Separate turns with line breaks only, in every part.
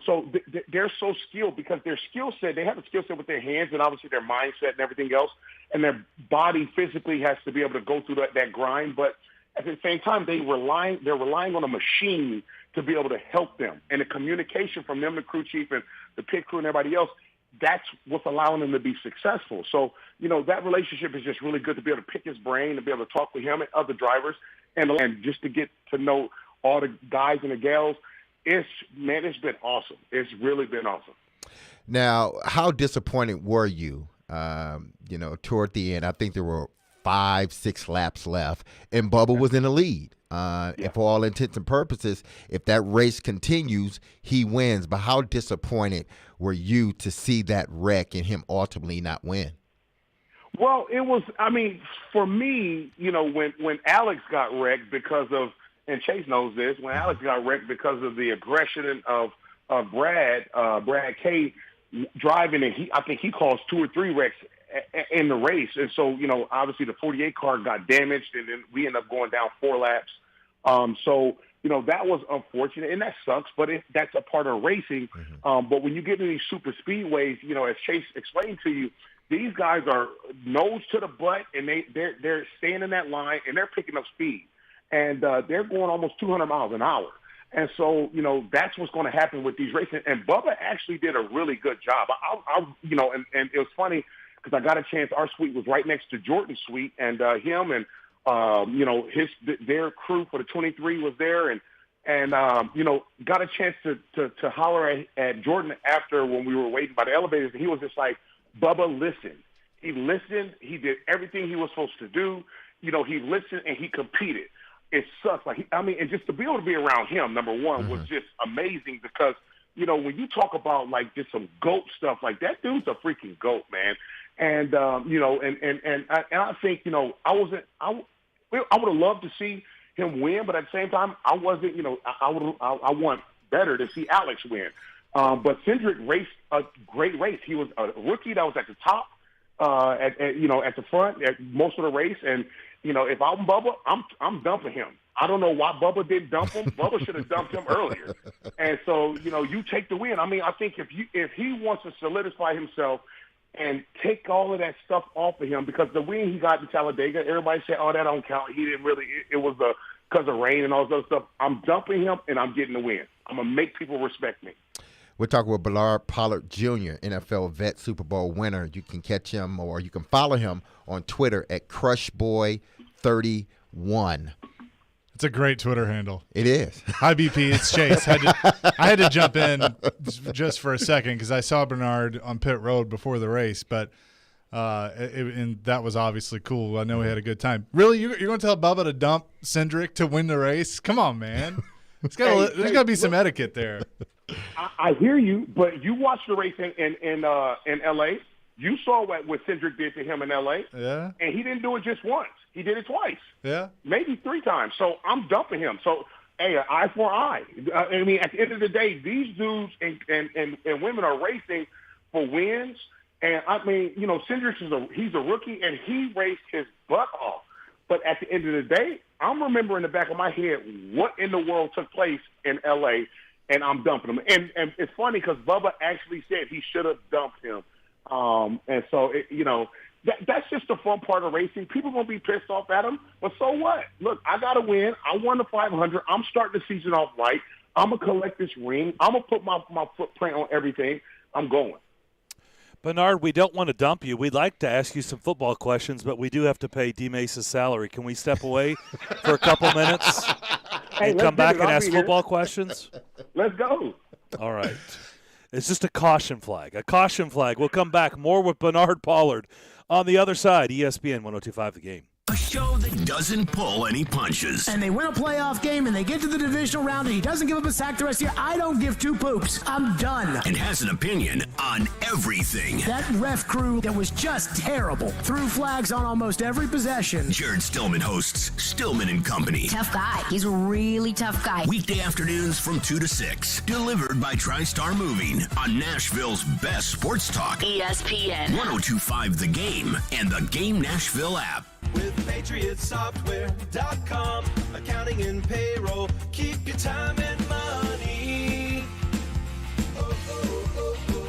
So they're so skilled because their skill set, they have a skill set with their hands and obviously their mindset and everything else, and their body physically has to be able to go through that grind. But at the same time, they're relying on a machine to be able to help them. And the communication from them, the crew chief and the pit crew and everybody else, that's what's allowing them to be successful. So, that relationship is just really good to be able to pick his brain, to be able to talk with him and other drivers, and just to get to know all the guys and the gals. It's been awesome. It's really been awesome.
Now, how disappointed were you, toward the end? I think there were 5-6 laps left, and Bubba was in the lead. And for all intents and purposes, if that race continues, he wins. But how disappointed were you to see that wreck and him ultimately not win?
Well, it was, for me, when Alex got wrecked because of, and Chase knows this, when Alex got wrecked because of the aggression of Brad K driving, and I think he caused 2 or 3 wrecks in the race. And so, obviously the 48 car got damaged, and then we ended up going down 4 laps. That was unfortunate, and that sucks, but that's a part of racing. But when you get into these super speedways, as Chase explained to you, these guys are nose to the butt, and they're staying in that line, and they're picking up speed. And they're going almost 200 miles an hour. And so, that's what's going to happen with these races. And Bubba actually did a really good job. And it was funny because I got a chance. Our suite was right next to Jordan's suite, and him and, their crew for the 23 was there. And got a chance to holler at Jordan after when we were waiting by the elevators. And he was just like, Bubba, listen. He listened. He did everything he was supposed to do. He listened and he competed. It sucks. And just to be able to be around him, number one, was just amazing because, when you talk about just some GOAT stuff, that dude's a freaking GOAT, man. And, I think, I would have loved to see him win, but at the same time, I wasn't, I want better to see Alex win. But Cindric raced a great race. He was a rookie that was at the top, at the front at most of the race. And, if I'm Bubba, I'm dumping him. I don't know why Bubba didn't dump him. Bubba should have dumped him earlier. And so, you take the win. I think if he wants to solidify himself and take all of that stuff off of him, because the win he got in Talladega, everybody said, oh, that don't count. He didn't really. It was because of rain and all this other stuff. I'm dumping him, and I'm getting the win. I'm going to make people respect me.
We're talking with Bernard Pollard Jr., NFL vet, Super Bowl winner. You can catch him or you can follow him on Twitter at CrushBoy31.
It's a great Twitter handle.
It is.
Hi, BP. It's Chase. I had to jump in just for a second because I saw Bernard on pit road before the race, but and that was obviously cool. I know he had a good time. Really, you're going to tell Bubba to dump Cindric to win the race? Come on, man. There's got to be some etiquette there.
I hear you, but you watched the race in L.A. You saw what Cindric did to him in L.A.
Yeah.
And he didn't do it just once. He did it twice.
Yeah.
Maybe 3 times. So I'm dumping him. So, hey, eye for eye. At the end of the day, these dudes and women are racing for wins. And, Cindric he's a rookie, and he raced his butt off. But at the end of the day, I'm remembering in the back of my head what in the world took place in L.A., and I'm dumping him. And it's funny because Bubba actually said he should have dumped him. And so, that's just the fun part of racing. People going to be pissed off at him, but so what? Look, I got to win. I won the 500. I'm starting the season off right. I'm going to collect this ring. I'm going to put my footprint on everything. I'm going.
Bernard, we don't want to dump you. We'd like to ask you some football questions, but we do have to pay D. Mace's salary. Can we step away for a couple minutes and come back and ask football questions?
Let's go.
All right. It's just a caution flag. A caution flag. We'll come back more with Bernard Pollard on the other side. ESPN 102.5 The Game.
A show that doesn't pull any punches.
And they win a playoff game and they get to the divisional round and he doesn't give up a sack the rest of the year. I don't give 2 poops. I'm done.
And has an opinion on everything.
That ref crew that was just terrible. Threw flags on almost every possession.
Jared Stillman hosts Stillman and Company.
Tough guy. He's a really tough guy.
Weekday afternoons from 2 to 6. Delivered by TriStar Moving on Nashville's best sports talk.
ESPN
102.5 The Game and the Game Nashville app.
With PatriotSoftware.com, accounting and payroll, keep your time and money.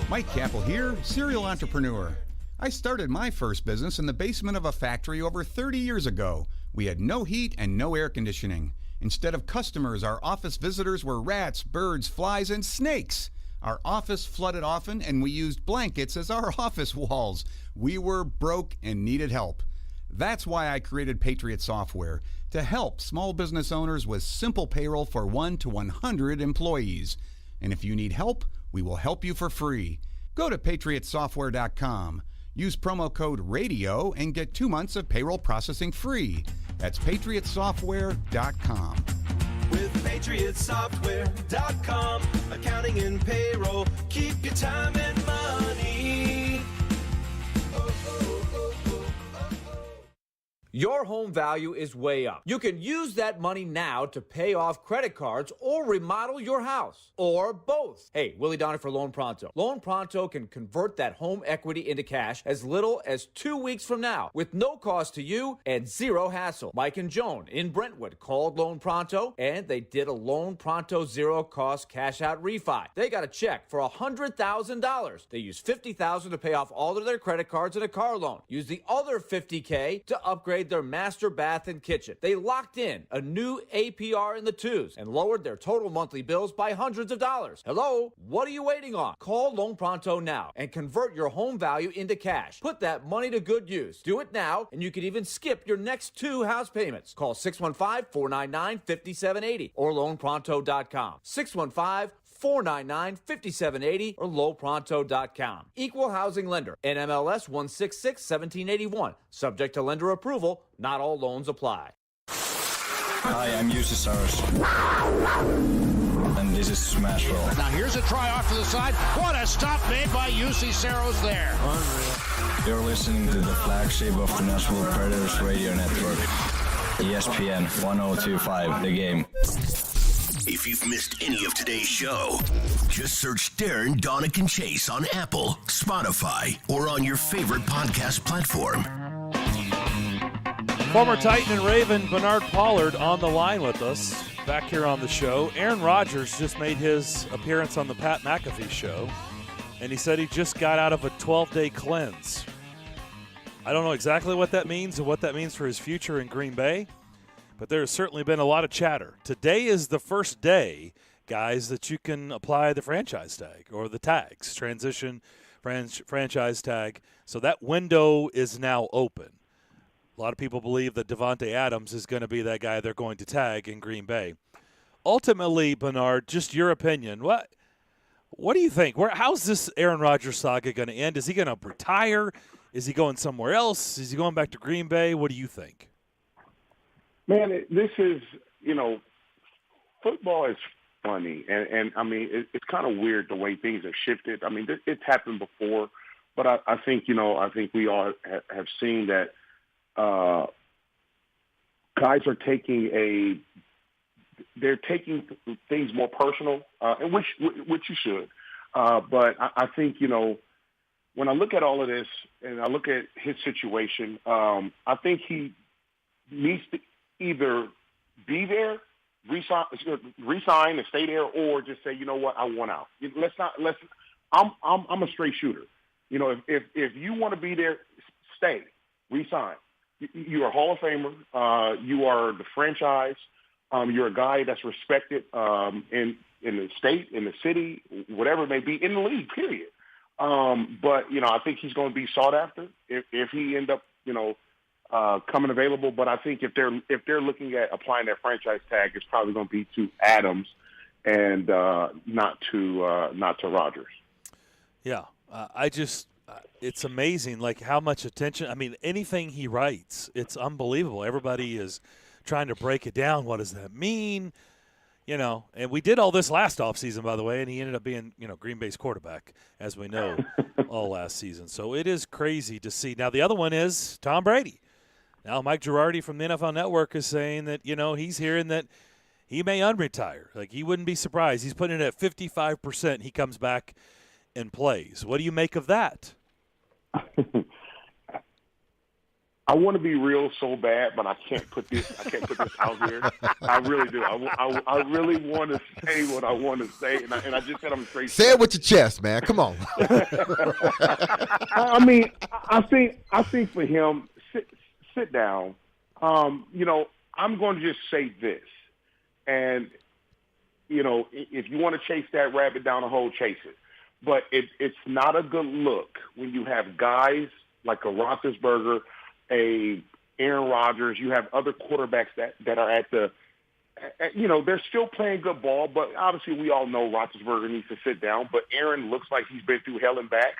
Mike Capel here, serial entrepreneur. I started my first business in the basement of a factory over 30 years ago. We had no heat and no air conditioning. Instead of customers, our office visitors were rats, birds, flies, and snakes. Our office flooded often, and we used blankets as our office walls. We were broke and needed help. That's why I created Patriot Software, to help small business owners with simple payroll for 1 to 100 employees. And if you need help, we will help you for free. Go to patriotsoftware.com. Use promo code RADIO and get 2 months of payroll processing free. That's patriotsoftware.com.
With patriotsoftware.com, accounting and payroll, keep your time and money.
Your home value is way up. You can use that money now to pay off credit cards or remodel your house, or both. Hey, Willie Donner for Loan Pronto. Loan Pronto can convert that home equity into cash as little as 2 weeks from now, with no cost to you and zero hassle. Mike and Joan in Brentwood called Loan Pronto, and they did a Loan Pronto zero-cost cash-out refi. They got a check for $100,000. They used $50,000 to pay off all of their credit cards and a car loan. Use the other $50K to upgrade their master bath and kitchen. They locked in a new APR in the 2s and lowered their total monthly bills by hundreds of dollars. Hello? What are you waiting on? Call Loan Pronto now and convert your home value into cash. Put that money to good use. Do it now, and you can even skip your next 2 house payments. Call 615-499-5780 or loanpronto.com. 615-499-5780 or lowpronto.com. Equal housing lender. NMLS 166-1781. Subject to lender approval. Not all loans apply.
Hi, I'm UC Saros. And this is Smashville.
Now here's a try off to the side. What a stop made by UC Saros there.
Unreal. You're listening to the flagship of the Nashville Predators radio network. ESPN 1025, The Game.
If you've missed any of today's show, just search Darren, Donick, and Chase on Apple, Spotify, or on your favorite podcast platform.
Former Titan and Raven Bernard Pollard on the line with us back here on the show. Aaron Rodgers just made his appearance on the Pat McAfee show, and he said he just got out of a 12-day cleanse. I don't know exactly what that means and what that means for his future in Green Bay, but there has certainly been a lot of chatter. Today is the first day, guys, that you can apply the franchise tag or the tags, transition franchise tag. So that window is now open. A lot of people believe that Devontae Adams is going to be that guy they're going to tag in Green Bay. Ultimately, Bernard, just your opinion. What do you think? How's this Aaron Rodgers saga going to end? Is he going to retire? Is he going somewhere else? Is he going back to Green Bay? What do you think?
Man, this is, football is funny. And I mean, it's kind of weird the way things have shifted. I mean, it's happened before, but I think, I think we all have seen that guys are taking they're taking things more personal, and which you should. But I think, when I look at all of this and I look at his situation, I think he needs to either be there, resign and stay there, or just say, you know what, I want out. I'm a straight shooter. If you want to be there, stay, resign. You're a Hall of Famer. You are the franchise. You're a guy that's respected in the state, in the city, whatever it may be, in the league, period. But, I think he's going to be sought after if he end up, coming available. But I think if they're looking at applying their franchise tag, it's probably going to be to Adams and not to Rodgers.
Yeah, it's amazing, like how much attention. I mean, anything he writes, it's unbelievable. Everybody is trying to break it down. What does that mean? And we did all this last offseason, by the way, and he ended up being, Green Bay's quarterback, as we know, all last season. So it is crazy to see. Now, the other one is Tom Brady. Now, Mike Girardi from the NFL Network is saying that, he's hearing that he may unretire. Like, he wouldn't be surprised. He's putting it at 55% he comes back and plays. What do you make of that?
I want to be real so bad, but I can't put this out here. I really do. I really want to say what I want to say, and I just said I'm straight.
Say it with your chest, man. Come on.
I mean, I think for him, sit down. You know, I'm going to just say this, and you know, if you want to chase that rabbit down a hole, chase it. But it's not a good look when you have guys like a Roethlisberger, a Aaron Rodgers. You have other quarterbacks that are you know, they're still playing good ball, but obviously we all know Roethlisberger needs to sit down. But Aaron looks like he's been through hell and back.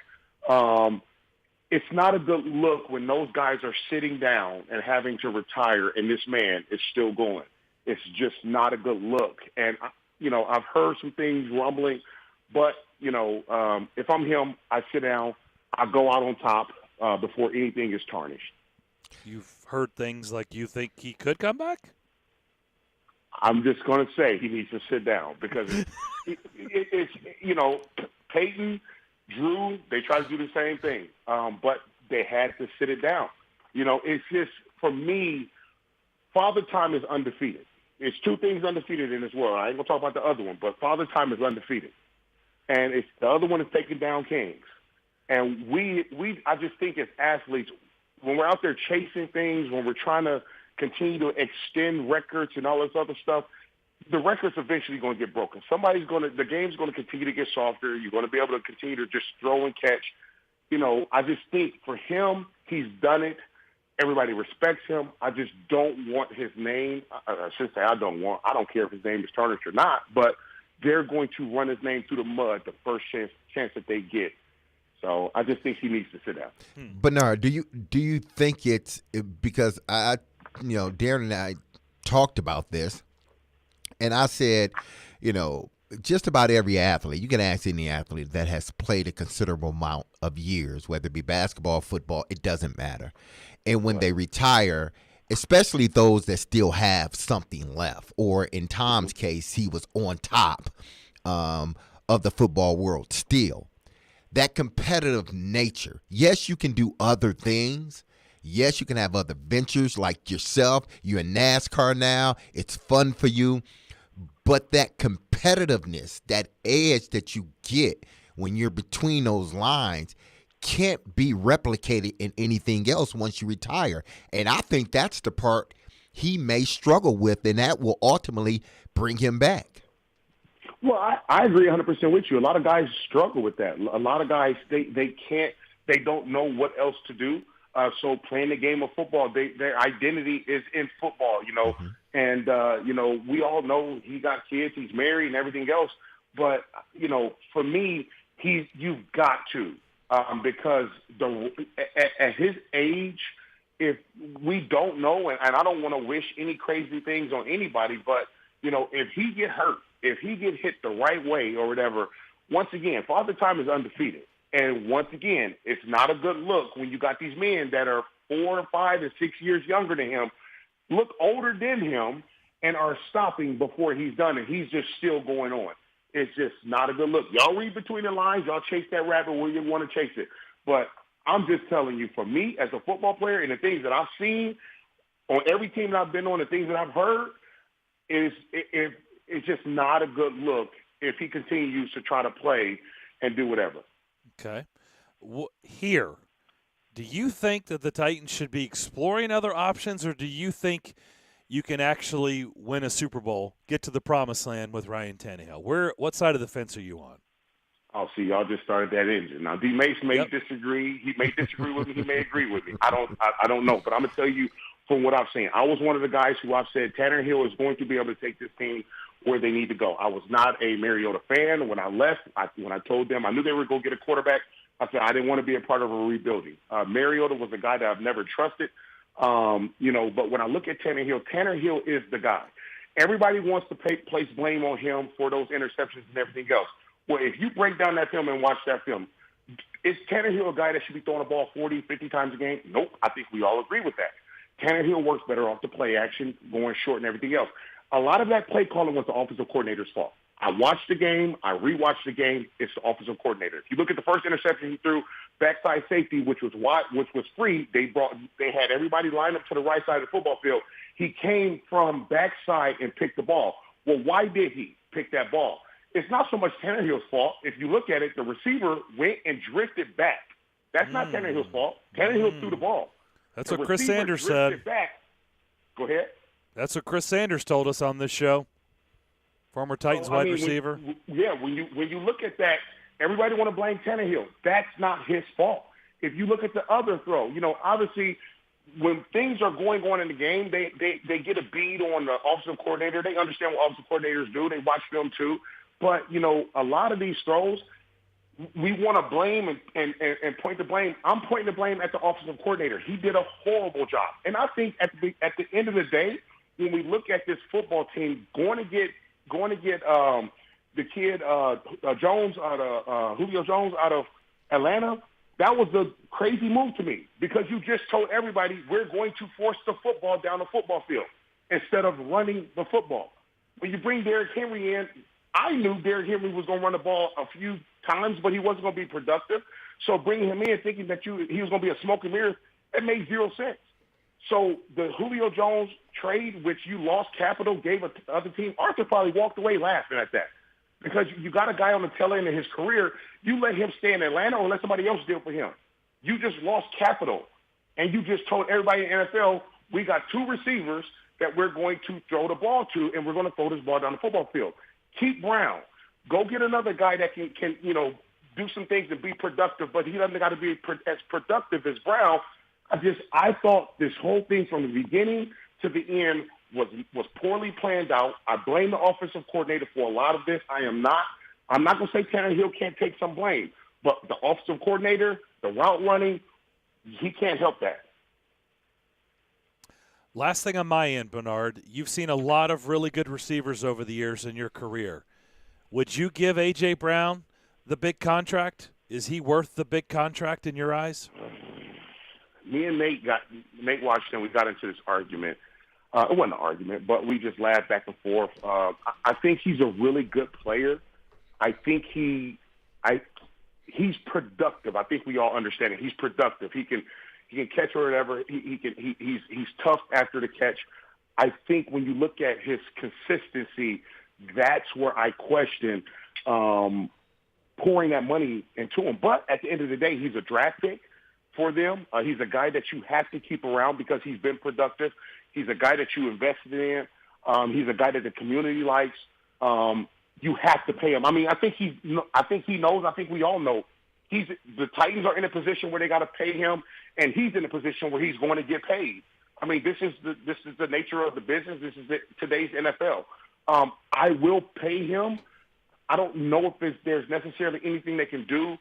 It's not a good look when those guys are sitting down and having to retire, and this man is still going. It's just not a good look. And, you know, I've heard some things rumbling, but, you know, if I'm him, I sit down, I go out on top before anything is tarnished.
You've heard things like you think he could come back?
I'm just going to say he needs to sit down because it's, you know, Peyton, Drew, they try to do the same thing, but they had to sit it down. You know, it's just, for me, Father Time is undefeated. It's two things undefeated in this world. I ain't going to talk about the other one, but Father Time is undefeated. And it's the other one is taking down kings. And I just think as athletes, when we're out there chasing things, when we're trying to continue to extend records and all this other stuff, the record's eventually going to get broken. The game's going to continue to get softer. You're going to be able to continue to just throw and catch. You know, I just think for him, he's done it. Everybody respects him. I just don't want his name. I should say I don't care if his name is tarnished or not, but they're going to run his name through the mud the first chance that they get. So I just think he needs to sit down.
Bernard, do you think it's because you know, Darren and I talked about this, and I said, you know, just about every athlete, you can ask any athlete that has played a considerable amount of years, whether it be basketball, football, it doesn't matter. And when they retire, especially those that still have something left, or in Tom's case, he was on top of the football world still. That competitive nature, yes, you can do other things. Yes, you can have other ventures like yourself. You're in NASCAR now. It's fun for you. But that competitiveness, that edge that you get when you're between those lines can't be replicated in anything else once you retire. And I think that's the part he may struggle with, and that will ultimately bring him back.
Well, I agree 100% with you. A lot of guys struggle with that. A lot of guys, they don't know what else to do. So playing the game of football, their identity is in football, you know. And, you know, we all know he got kids, he's married and everything else. But, you know, for me, you've got to. Because at his age, if we don't know, and I don't want to wish any crazy things on anybody, but, you know, if he get hurt, if he get hit the right way or whatever, once again, Father Time is undefeated. And once again, it's not a good look when you got these men that are 4 or 5 and 6 years younger than him, look older than him, and are stopping before he's done, and he's just still going on. It's just not a good look. Y'all read between the lines. Y'all chase that rabbit where you want to chase it. But I'm just telling you, for me as a football player and the things that I've seen on every team that I've been on, the things that I've heard, it's just not a good look if he continues to try to play and do whatever.
Okay. Here, do you think that the Titans should be exploring other options, or do you think you can actually win a Super Bowl, get to the promised land with Ryan Tannehill? What side of the fence are you on?
Oh, see, y'all just started that engine. Now, D. Mace may disagree. He may disagree with me. He may agree with me. I don't know. But I'm going to tell you from what I've seen. I was one of the guys who I've said Tannehill is going to be able to take this team where they need to go. I was not a Mariota fan. When I left, when I told them I knew they were going to get a quarterback, I said I didn't want to be a part of a rebuilding. Mariota was a guy that I've never trusted. You know, but when I look at Tannehill is the guy. Everybody wants to place blame on him for those interceptions and everything else. Well, if you break down that film and watch that film, is Tannehill a guy that should be throwing the ball 40, 50 times a game? Nope. I think we all agree with that. Tannehill works better off the play action, going short and everything else. A lot of that play calling was the offensive coordinator's fault. I watched the game. I rewatched the game. It's the offensive coordinator. If you look at the first interception he threw, backside safety, which was free. They had everybody lined up to the right side of the football field. He came from backside and picked the ball. Well, why did he pick that ball? It's not so much Tannehill's fault. If you look at it, the receiver went and drifted back. That's not Tannehill's fault. Tannehill threw the ball.
That's what Chris Sanders said.
Back. Go ahead.
That's what Chris Sanders told us on this show. Former Titans wide receiver.
When you look at that, everybody want to blame Tannehill. That's not his fault. If you look at the other throw, obviously when things are going on in the game, they get a bead on the offensive coordinator. They understand what offensive coordinators do. They watch film too. But, a lot of these throws, we want to blame and point the blame. I'm pointing the blame at the offensive coordinator. He did a horrible job. And I think at the end of the day, when we look at this football team going to get the kid Jones out of Julio Jones out of Atlanta, that was a crazy move to me because you just told everybody we're going to force the football down the football field instead of running the football. When you bring Derrick Henry in, I knew Derrick Henry was going to run the ball a few times, but he wasn't going to be productive. So bringing him in thinking that he was going to be a smoke and mirrors, it made zero sense. So the Julio Jones trade, which you lost capital, gave it to the other team, Arthur probably walked away laughing at that because you got a guy on the tail end of his career. You let him stay in Atlanta or let somebody else deal for him. You just lost capital, and you just told everybody in the NFL, we got two receivers that we're going to throw the ball to, and we're going to throw this ball down the football field. Keep Brown. Go get another guy that can do some things and be productive, but he doesn't got to be as productive as Brown. I thought this whole thing from the beginning to the end was poorly planned out. I blame the offensive coordinator for a lot of this. I'm not going to say Tannehill can't take some blame, but the offensive coordinator, the route running, he can't help that.
Last thing on my end, Bernard, you've seen a lot of really good receivers over the years in your career. Would you give A.J. Brown the big contract? Is he worth the big contract in your eyes?
Me and Nate Washington, we got into this argument. It wasn't an argument, but we just laughed back and forth. I think he's a really good player. I think he's productive. I think we all understand it. He's productive. He can catch or whatever. He's tough after the catch. I think when you look at his consistency, that's where I question pouring that money into him. But at the end of the day, he's a draft pick for them. He's a guy that you have to keep around because he's been productive. He's a guy that you invested in. He's a guy that the community likes. You have to pay him. I mean, I think he knows. I think we all know. The Titans are in a position where they got to pay him, and he's in a position where he's going to get paid. I mean, this is the nature of the business. This is today's NFL. I will pay him. I don't know if there's necessarily anything they can do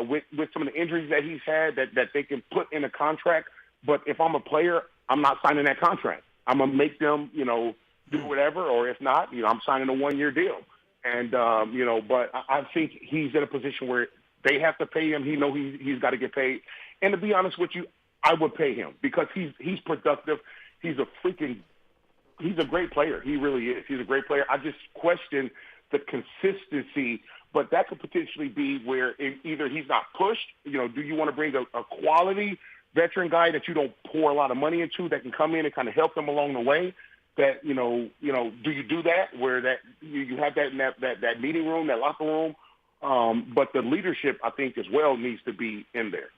with some of the injuries that he's had that they can put in a contract. But if I'm a player, I'm not signing that contract. I'm going to make them, do whatever, or if not, I'm signing a 1-year deal. And, but I think he's in a position where they have to pay him. He knows he's got to get paid. And to be honest with you, I would pay him because he's productive. He's a great player. He really is. He's a great player. I just question the consistency, but that could potentially be where either he's not pushed. Do you want to bring a quality veteran guy that you don't pour a lot of money into that can come in and kind of help them along the way? That do you do that where that you have that in that meeting room, that locker room? But the leadership, I think, as well needs to be in there.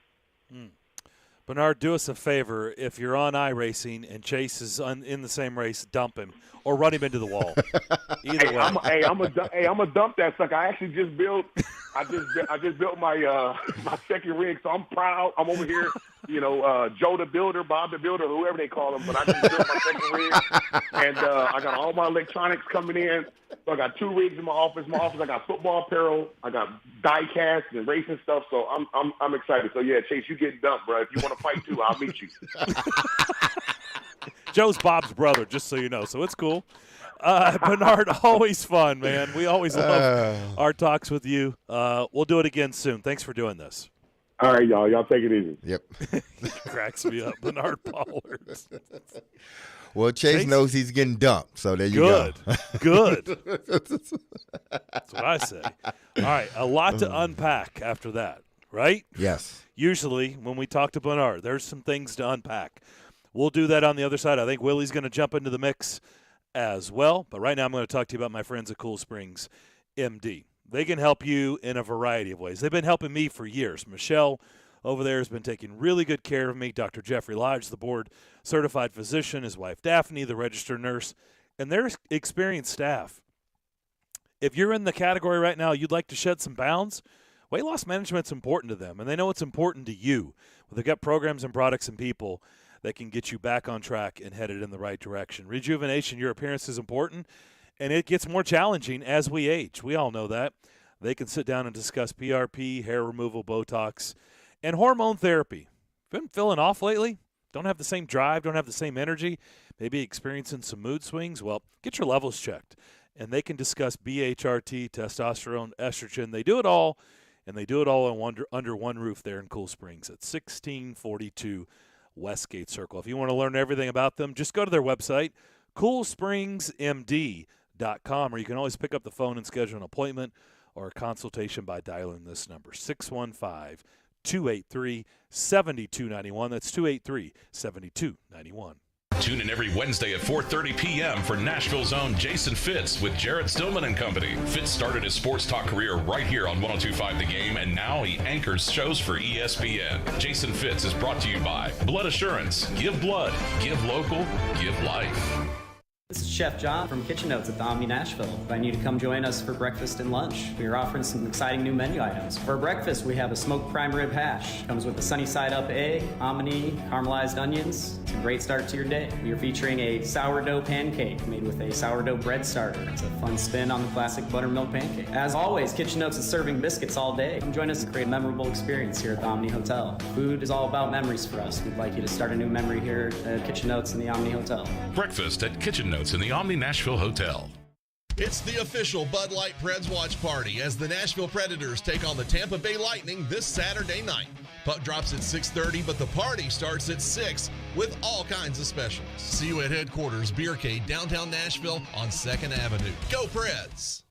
Bernard, do us a favor. If you're on iRacing and Chase is in the same race, dump him or run him into the wall. Either way. I'm a dump that sucker. I actually just built. I just built my my second rig, so I'm proud. I'm over here, Joe the Builder, Bob the Builder, whoever they call him. But I just built my second rig, and I got all my electronics coming in. So I got 2 rigs in my office. I got football apparel. I got die casts and racing stuff. So I'm excited. So yeah, Chase, you getting dumped, bro. If you want to fight too, I'll meet you. Joe's Bob's brother, just so you know. So it's cool. Bernard, always fun, man. We always love our talks with you. We'll do it again soon. Thanks for doing this.
All right, y'all. Y'all take it easy.
Yep.
Cracks me up. Bernard Pollard.
Well, Chase knows he's getting dumped, so there you go.
Good. That's what I say. All right, a lot to unpack after that. right?
Yes.
Usually when we talk to Bernard, there's some things to unpack. We'll do that on the other side. I think Willie's going to jump into the mix as well. But right now I'm going to talk to you about my friends at Cool Springs MD. They can help you in a variety of ways. They've been helping me for years. Michelle over there has been taking really good care of me. Dr. Jeffrey Lodge, the board-certified physician, his wife Daphne, the registered nurse, and their experienced staff. If you're in the category right now, you'd like to shed some pounds, weight loss management's important to them, and they know it's important to you. Well, they've got programs and products and people that can get you back on track and headed in the right direction. Rejuvenation, your appearance is important, and it gets more challenging as we age. We all know that. They can sit down and discuss PRP, hair removal, Botox, and hormone therapy. Been feeling off lately? Don't have the same drive, don't have the same energy, maybe experiencing some mood swings? Well, get your levels checked, and they can discuss BHRT, testosterone, estrogen. They do it all, and they do it all under one roof there in Cool Springs at 1642 Westgate Circle. If you want to learn everything about them, just go to their website, coolspringsmd.com, or you can always pick up the phone and schedule an appointment or a consultation by dialing this number, 615-283-7291. That's 283-7291.
Tune in every Wednesday at 4:30 p.m. for Nashville's own Jason Fitz with Jared Stillman and company. Fitz started his sports talk career right here on 102.5 The Game, and now he anchors shows for ESPN. Jason Fitz is brought to you by Blood Assurance. Give blood. Give local. Give life.
This is Chef John from Kitchen Notes at the Omni Nashville. Inviting you to come join us for breakfast and lunch. We are offering some exciting new menu items. For breakfast, we have a smoked prime rib hash. Comes with a sunny side up egg, hominy, caramelized onions. It's a great start to your day. We are featuring a sourdough pancake made with a sourdough bread starter. It's a fun spin on the classic buttermilk pancake. As always, Kitchen Notes is serving biscuits all day. Come join us and create a memorable experience here at the Omni Hotel. Food is all about memories for us. We'd like you to start a new memory here at Kitchen Notes in the Omni Hotel.
Breakfast at Kitchen Notes in the Omni Nashville Hotel.
It's the official Bud Light Preds watch party as the Nashville Predators take on the Tampa Bay Lightning this Saturday night. Puck drops at 6:30, but the party starts at 6 with all kinds of specials. See you at headquarters, Beercade, downtown Nashville on 2nd Avenue. Go Preds!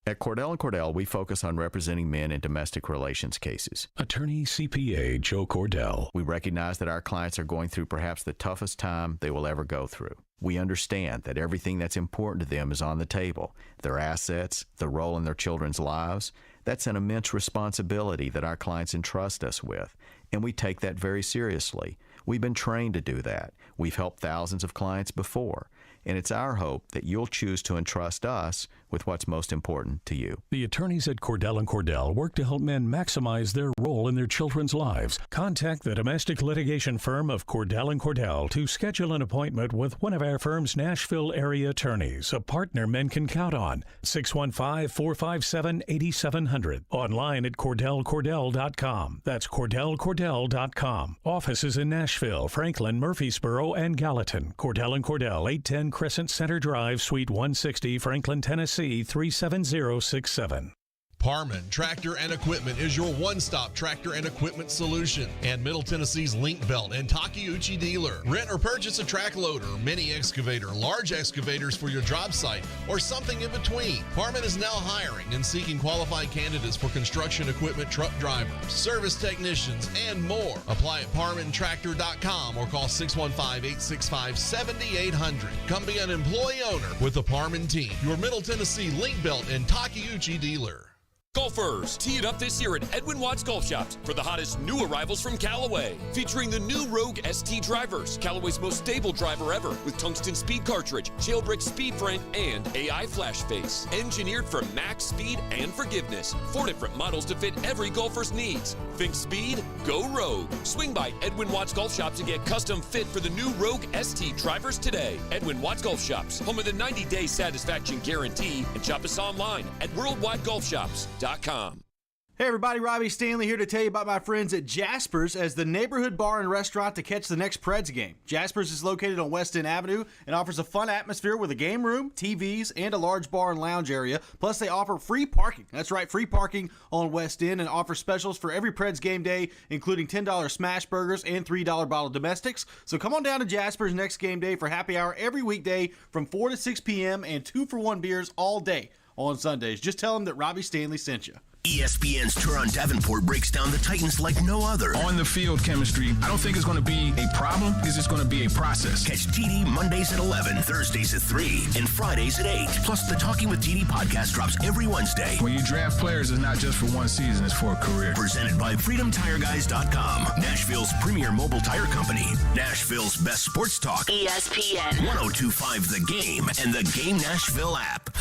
At Cordell & Cordell, we focus on representing men in domestic relations cases.
Attorney CPA Joe Cordell.
We recognize that our clients are going through perhaps the toughest time they will ever go through. We understand that everything that's important to them is on the table. Their assets, the role in their children's lives. That's an immense responsibility that our clients entrust us with, and we take that very seriously. We've been trained to do that. We've helped thousands of clients before. And it's our hope that you'll choose to entrust us with what's most important to you.
The attorneys at Cordell & Cordell work to help men maximize their role in their children's lives. Contact the domestic litigation firm of Cordell & Cordell to schedule an appointment with one of our firm's Nashville area attorneys, a partner men can count on. 615-457-8700. Online at CordellCordell.com. That's CordellCordell.com. Offices in Nashville, Franklin, Murfreesboro, and Gallatin. Cordell & Cordell, 810 Crescent Center Drive, Suite 160, Franklin, Tennessee, 37067.
Parman Tractor and Equipment is your one-stop tractor and equipment solution. And Middle Tennessee's Link Belt and Takeuchi dealer. Rent or purchase a track loader, mini excavator, large excavators for your job site, or something in between. Parman is now hiring and seeking qualified candidates for construction equipment truck drivers, service technicians, and more. Apply at ParmanTractor.com or call 615-865-7800. Come be an employee owner with the Parman team, your Middle Tennessee Link Belt and Takeuchi dealer.
Golfers, tee it up this year at Edwin Watts Golf Shops for the hottest new arrivals from Callaway. Featuring the new Rogue ST drivers, Callaway's most stable driver ever, with tungsten speed cartridge, jailbreak speed frame, and AI flash face. Engineered for max speed and forgiveness. 4 different models to fit every golfer's needs. Think speed? Go Rogue. Swing by Edwin Watts Golf Shops and get custom fit for the new Rogue ST drivers today. Edwin Watts Golf Shops, home of the 90-day satisfaction guarantee, and shop us online at worldwidegolfshops.com.
Hey everybody, Robbie Stanley here to tell you about my friends at Jasper's as the neighborhood bar and restaurant to catch the next Preds game. Jasper's is located on West End Avenue and offers a fun atmosphere with a game room, TVs, and a large bar and lounge area. Plus they offer free parking. That's right, free parking on West End, and offer specials for every Preds game day, including $10 smash burgers and $3 bottled domestics. So come on down to Jasper's next game day for happy hour every weekday from 4 to 6 p.m. and 2-for-1 beers all day on Sundays. Just tell them that Robbie Stanley sent you.
ESPN's Turon Davenport breaks down the Titans like no other.
On the field chemistry, I don't think it's going to be a problem because it's going to be a process.
Catch TD Mondays at 11, Thursdays at 3, and Fridays at 8. Plus, the Talking with TD podcast drops every Wednesday.
When you draft players, it's not just for one season, it's for a career.
Presented by FreedomTireGuys.com, Nashville's premier mobile tire company. Nashville's best sports talk.
ESPN
102.5 The Game and the Game Nashville app.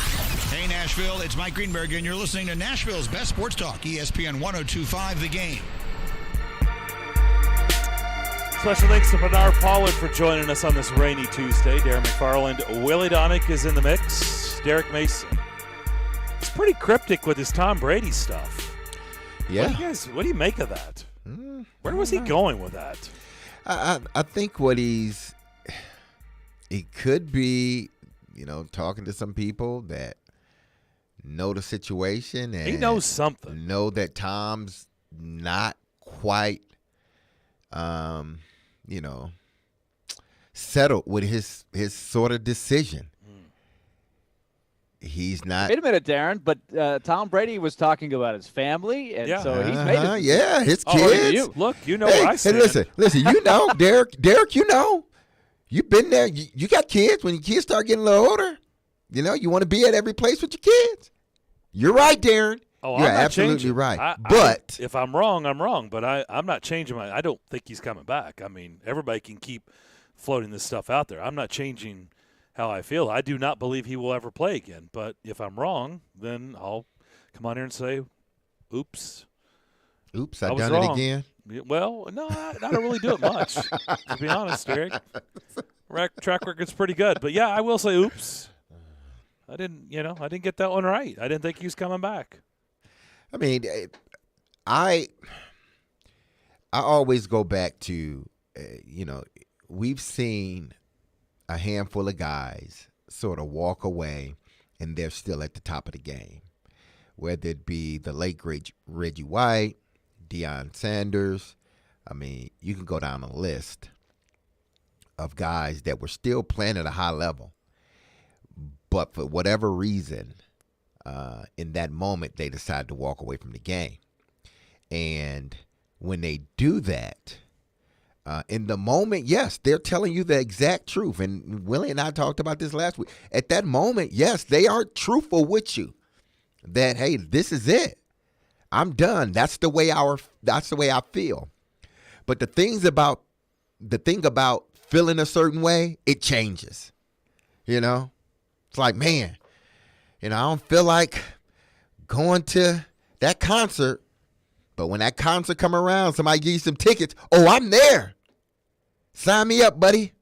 Hey, Nashville, it's Mike Greenberg, and you're listening to Nashville's best sports talk, ESPN 102.5 The Game.
Special thanks to Bernard Pollard for joining us on this rainy Tuesday. Darren McFarland, Willie Donick is in the mix. Derek Mason. It's pretty cryptic with his Tom Brady stuff.
Yeah.
What do you make of that? Where was he going with that?
I think he could be, talking to some people that know the situation, and
he knows something.
Know that Tom's not quite, settled with his sort of decision. He's not.
Wait a minute, Darren. But Tom Brady was talking about his family, and so he's made it.
Yeah, his kids.
Look, where I stand.
Hey, listen. Derek, you've been there. You got kids. When your kids start getting a little older, you want to be at every place with your kids. You're right, Darren.
Oh,
you're
I'm not
absolutely
changing.
right.
If I'm wrong, I'm wrong. But I'm not changing I don't think he's coming back. I mean, everybody can keep floating this stuff out there. I'm not changing how I feel. I do not believe he will ever play again. But if I'm wrong, then I'll come on here and say, oops.
Oops, I've done it again.
Well, no, I don't really do it much, to be honest, Derek. Track record's pretty good. But, yeah, I will say oops. I didn't get that one right. I didn't think he was coming back.
I mean, I always go back to, we've seen a handful of guys sort of walk away and they're still at the top of the game, whether it be the late, great Reggie White, Deion Sanders. I mean, you can go down a list of guys that were still playing at a high level, but for whatever reason, in that moment, they decide to walk away from the game. And when they do that, in the moment, yes, they're telling you the exact truth. And Willie and I talked about this last week. At that moment, yes, they are truthful with you that, hey, this is it. I'm done. That's the way I feel. But the thing about feeling a certain way, it changes. It's like, man, I don't feel like going to that concert. But when that concert come around, somebody give you some tickets. Oh, I'm there. Sign me up, buddy.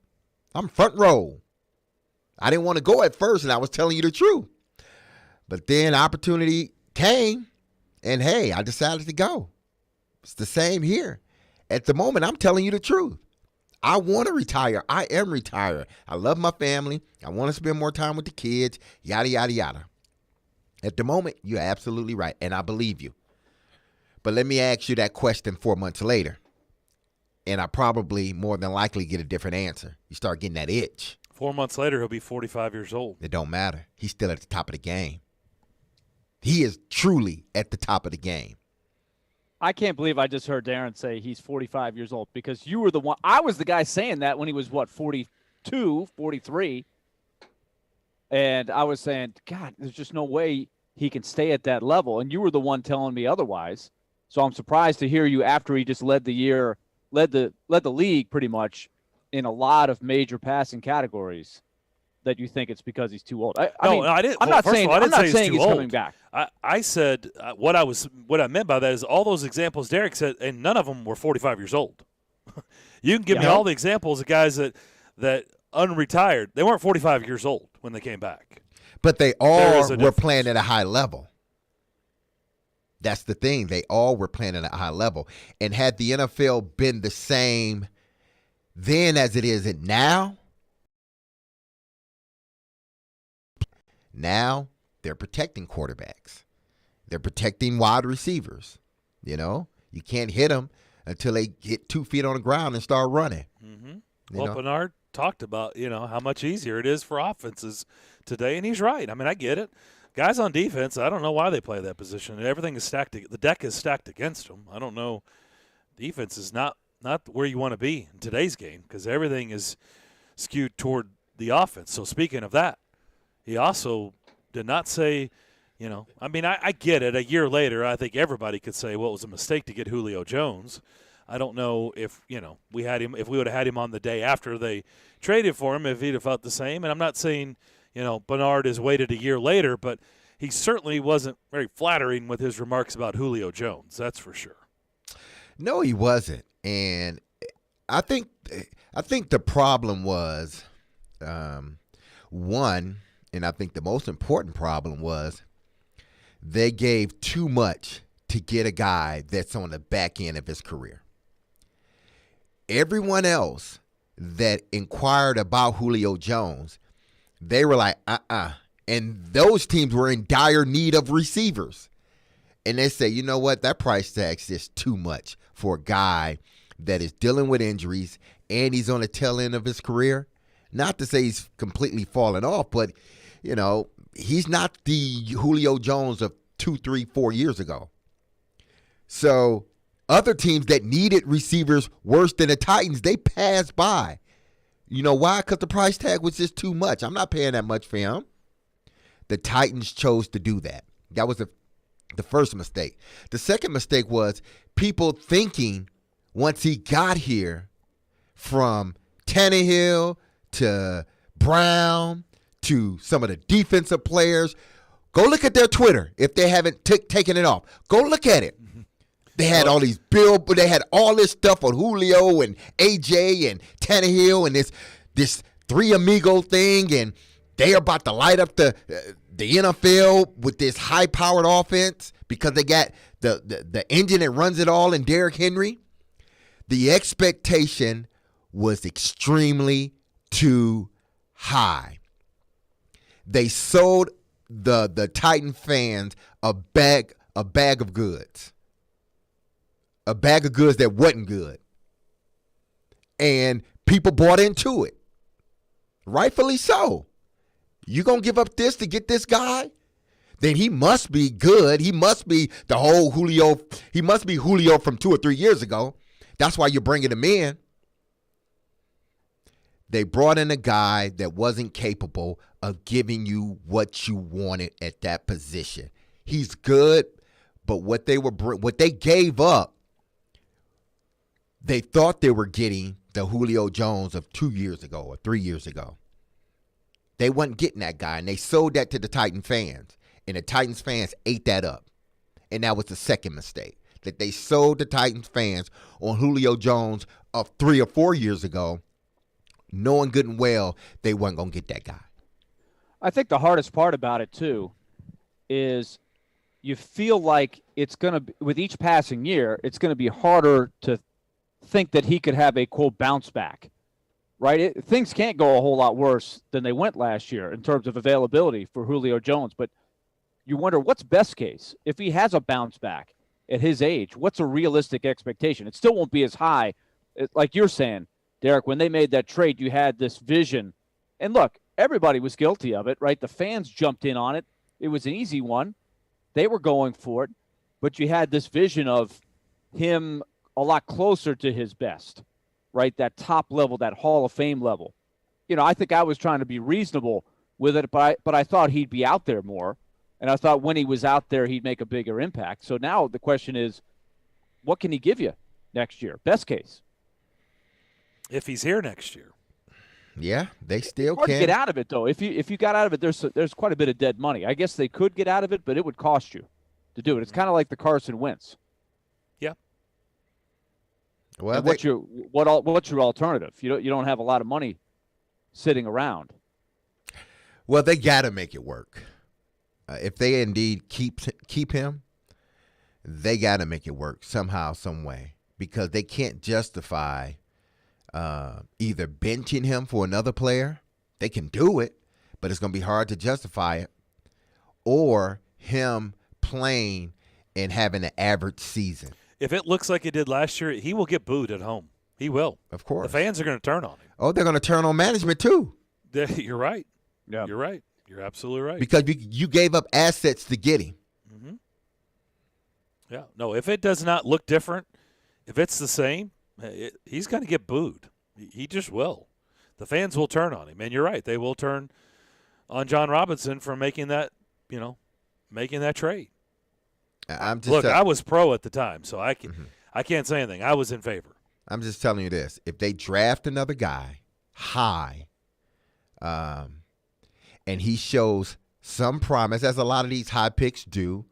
I'm front row. I didn't want to go at first, and I was telling you the truth. But then opportunity came, and hey, I decided to go. It's the same here. At the moment, I'm telling you the truth. I want to retire. I am retired. I love my family. I want to spend more time with the kids, yada, yada, yada. At the moment, you're absolutely right, and I believe you. But let me ask you that question 4 months later, and I probably more than likely get a different answer. You start getting that itch.
4 months later, he'll be 45 years old.
It don't matter. He's still at the top of the game. He is truly at the top of the game.
I can't believe I just heard Darren say he's 45 years old, because you were the one. I was the guy saying that when he was, 42, 43. And I was saying, God, there's just no way he can stay at that level. And you were the one telling me otherwise. So I'm surprised to hear you after he just led the league pretty much in a lot of major passing categories, that you think it's because he's too old. I didn't. I'm not saying he's coming back.
I said what I meant by that is all those examples Derek said, and none of them were 45 years old. You can give me all the examples of guys that unretired. They weren't 45 years old when they came back.
But they all were playing at a high level. That's the thing. They all were playing at a high level. And had the NFL been the same then as it is now they're protecting quarterbacks. They're protecting wide receivers. You can't hit them until they get 2 feet on the ground and start running.
Mm-hmm. Well, Bernard talked about, how much easier it is for offenses today, and he's right. I mean, I get it. Guys on defense, I don't know why they play that position. Everything is stacked. The deck is stacked against them. I don't know. Defense is not where you want to be in today's game because everything is skewed toward the offense. So speaking of that, he also did not say, I get it. A year later, I think everybody could say, well, it was a mistake to get Julio Jones. I don't know if, we would have had him on the day after they traded for him, if he'd have felt the same. And I'm not saying, Bernard has waited a year later, but he certainly wasn't very flattering with his remarks about Julio Jones. That's for sure.
No, he wasn't. And I think the problem was, one, and I think the most important problem was they gave too much to get a guy that's on the back end of his career. Everyone else that inquired about Julio Jones, they were like, And those teams were in dire need of receivers. And they say, you know what, that price tag's just too much for a guy that is dealing with injuries and he's on the tail end of his career. Not to say he's completely fallen off, but, he's not the Julio Jones of 2, 3, 4 years ago. So other teams that needed receivers worse than the Titans, they passed by. You know why? Because the price tag was just too much. I'm not paying that much for him. The Titans chose to do that. That was the first mistake. The second mistake was people thinking once he got here, from Tannehill to Brown to some of the defensive players, go look at their Twitter if they haven't taken it off. Go look at it. They had all these they had all this stuff on Julio and AJ and Tannehill and this three amigo thing, and they are about to light up the NFL with this high-powered offense because they got the engine that runs it all in Derrick Henry. The expectation was extremely too high. They sold the Titan fans a bag of goods. A bag of goods that wasn't good. And people bought into it. Rightfully so. You going to give up this to get this guy? Then he must be good. He must be the whole Julio. He must be Julio from 2 or 3 years ago. That's why you're bringing him in. They brought in a guy that wasn't capable of giving you what you wanted at that position. He's good, but what they gave up, they thought they were getting the Julio Jones of 2 years ago or 3 years ago. They wasn't getting that guy, and they sold that to the Titan fans, and the Titans fans ate that up. And that was the second mistake, that they sold the Titans fans on Julio Jones of 3 or 4 years ago, knowing good and well they weren't going to get that guy.
I think the hardest part about it, too, is you feel like it's going to, with each passing year, it's going to be harder to think that he could have a, quote, bounce back, right? Things can't go a whole lot worse than they went last year in terms of availability for Julio Jones, but you wonder what's best case. If he has a bounce back at his age, what's a realistic expectation? It still won't be as high. Like you're saying, Derek, when they made that trade, you had this vision. And look, everybody was guilty of it, right? The fans jumped in on it. It was an easy one. They were going for it. But you had this vision of him a lot closer to his best, right? That top level, that Hall of Fame level. I think I was trying to be reasonable with it, but I thought he'd be out there more. And I thought when he was out there, he'd make a bigger impact. So now the question is, what can he give you next year? Best case.
If he's here next year.
Yeah, they still
can.
can
Get out of it, though. If you got out of it, there's quite a bit of dead money. I guess they could get out of it, but it would cost you to do it. It's kind of like the Carson Wentz.
Yeah.
Well, what's your alternative? You don't have a lot of money sitting around.
Well, they got to make it work. If they indeed keep him, they got to make it work somehow, some way, because they can't justify either benching him for another player. They can do it, but it's going to be hard to justify it, or him playing and having an average season.
If it looks like it did last year, he will get booed at home. He will.
Of course.
The fans are going to turn on him.
Oh, they're going to turn on management too.
You're right. Yeah. You're right. You're absolutely right.
Because you gave up assets to get him.
Mm-hmm. Yeah. No, if it does not look different, if it's the same, he's going to get booed. He just will. The fans will turn on him. And you're right. They will turn on John Robinson for making that trade. I was pro at the time, so I can't say anything. I was in favor.
I'm just telling you this. If they draft another guy high, and he shows some promise, as a lot of these high picks do,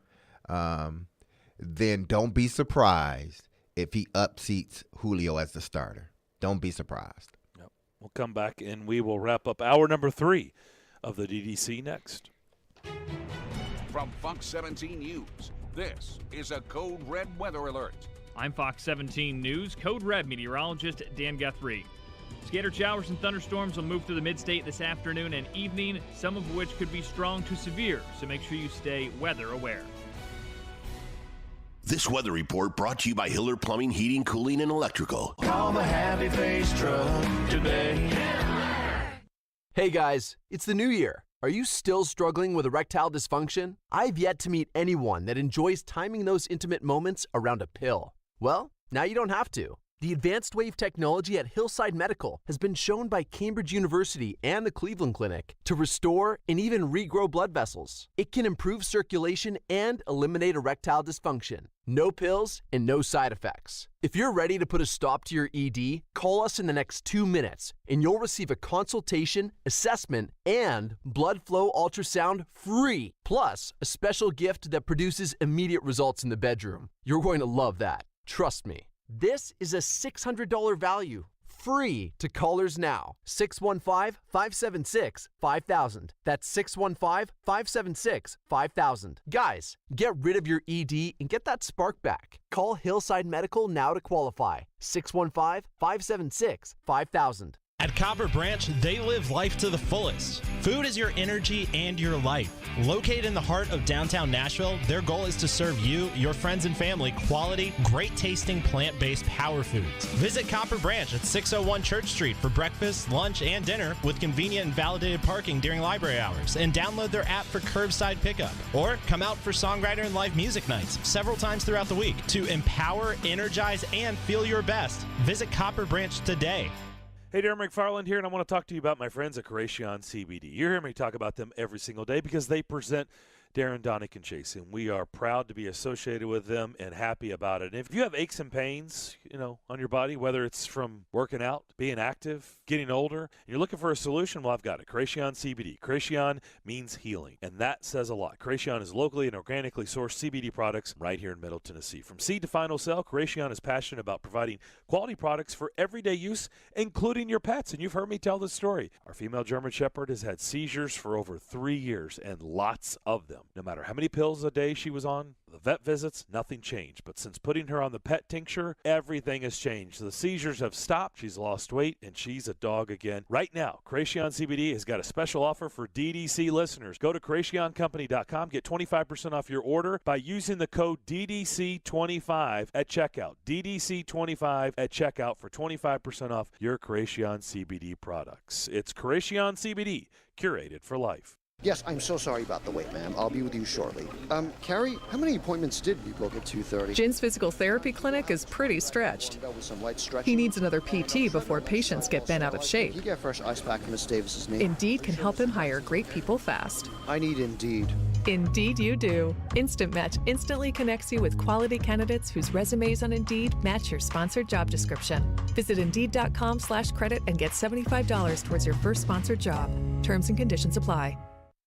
then don't be surprised if he upseats Julio as the starter. Don't be surprised.
Yep. We'll come back, and we will wrap up hour number 3 of the DDC next.
From Fox 17 News, this is a Code Red weather alert.
I'm Fox 17 News Code Red meteorologist Dan Guthrie. Scattered showers and thunderstorms will move through the mid-state this afternoon and evening, some of which could be strong to severe, so make sure you stay weather aware.
This weather report brought to you by Hiller Plumbing, Heating, Cooling, and Electrical.
Call the Happy Face Truck today.
Hey guys, it's the new year. Are you still struggling with erectile dysfunction? I've yet to meet anyone that enjoys timing those intimate moments around a pill. Well, now you don't have to. The advanced wave technology at Hillside Medical has been shown by Cambridge University and the Cleveland Clinic to restore and even regrow blood vessels. It can improve circulation and eliminate erectile dysfunction. No pills and no side effects. If you're ready to put a stop to your ED, call us in the next 2 minutes and you'll receive a consultation, assessment, and blood flow ultrasound free, plus a special gift that produces immediate results in the bedroom. You're going to love that. Trust me. This is a $600 value, free to callers now. 615-576-5000. That's 615-576-5000. Guys, get rid of your ED and get that spark back. Call Hillside Medical now to qualify. 615-576-5000.
At Copper Branch, they live life to the fullest. Food is your energy and your life. Located in the heart of downtown Nashville, their goal is to serve you, your friends, and family quality, great-tasting, plant-based power foods. Visit Copper Branch at 601 Church Street for breakfast, lunch, and dinner with convenient and validated parking during library hours, and download their app for curbside pickup. Or come out for songwriter and live music nights several times throughout the week to empower, energize, and feel your best. Visit Copper Branch today.
Hey, Darren McFarland here, and I want to talk to you about my friends at Creation CBD. You hear me talk about them every single day because they present Darren, Donick, and Chase, and we are proud to be associated with them and happy about it. And if you have aches and pains, on your body, whether it's from working out, being active, getting older, and you're looking for a solution, well, I've got it. Creation CBD. Creation means healing, and that says a lot. Creation is locally and organically sourced CBD products right here in Middle Tennessee. From seed to final sale, Creation is passionate about providing quality products for everyday use, including your pets. And you've heard me tell this story. Our female German Shepherd has had seizures for over 3 years, and lots of them. No matter how many pills a day she was on, the vet visits, nothing changed. But since putting her on the pet tincture, everything has changed. The seizures have stopped, she's lost weight, and she's a dog again. Right now, Creation CBD has got a special offer for DDC listeners. Go to CreationCompany.com, get 25% off your order by using the code DDC25 at checkout. DDC25 at checkout for 25% off your Creation CBD products. It's Creation CBD, curated for life.
Yes, I'm so sorry about the wait, ma'am. I'll be with you shortly. Carrie, how many appointments did we book at 2:30?
Jin's physical therapy clinic is pretty stretched. He needs another PT before patients get bent out of shape.
Can you get a fresh ice pack for Miss Davis's knee?
Indeed can help him hire great people fast.
I need Indeed.
Indeed you do. Instant Match instantly connects you with quality candidates whose resumes on Indeed match your sponsored job description. Visit Indeed.com/credit and get $75 towards your first sponsored job. Terms and conditions apply.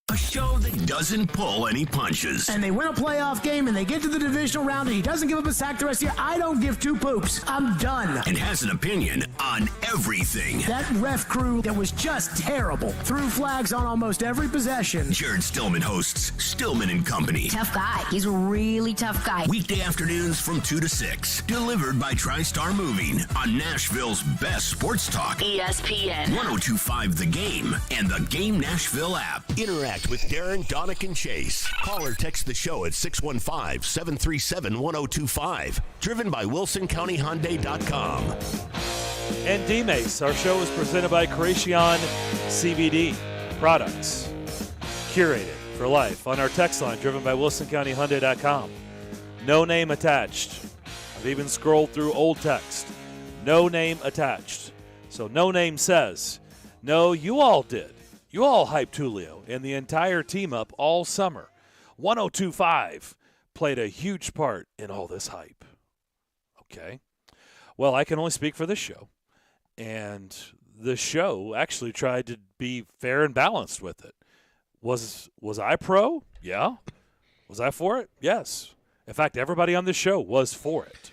A show that doesn't pull any punches.
And they win a playoff game and they get to the divisional round and he doesn't give up a sack the rest of the year. I don't give two poops. I'm done.
And has an opinion on everything.
That ref crew that was just terrible. Threw flags on almost every possession.
Jared Stillman hosts Stillman and Company.
Tough guy. He's a really tough guy.
Weekday afternoons from 2 to 6. Delivered by TriStar Moving on Nashville's best sports talk.
ESPN.
102.5 The Game and the Game Nashville app. Interact with Darren, Donick, and Chase. Call or text the show at 615-737-1025. Driven by WilsonCountyHyundai.com.
And D-Mace, our show is presented by Creation CBD products. curated for life on our text line driven by WilsonCountyHyundai.com. No name attached. I've even scrolled through old text. No name attached. So no name says, no, you all did. You all hyped Julio and the entire team up all summer. 102.5 played a huge part in all this hype. Okay. Well, I can only speak for this show. And the show actually tried to be fair and balanced with it. Was I pro? Yeah. Was I for it? Yes. In fact, everybody on this show was for it.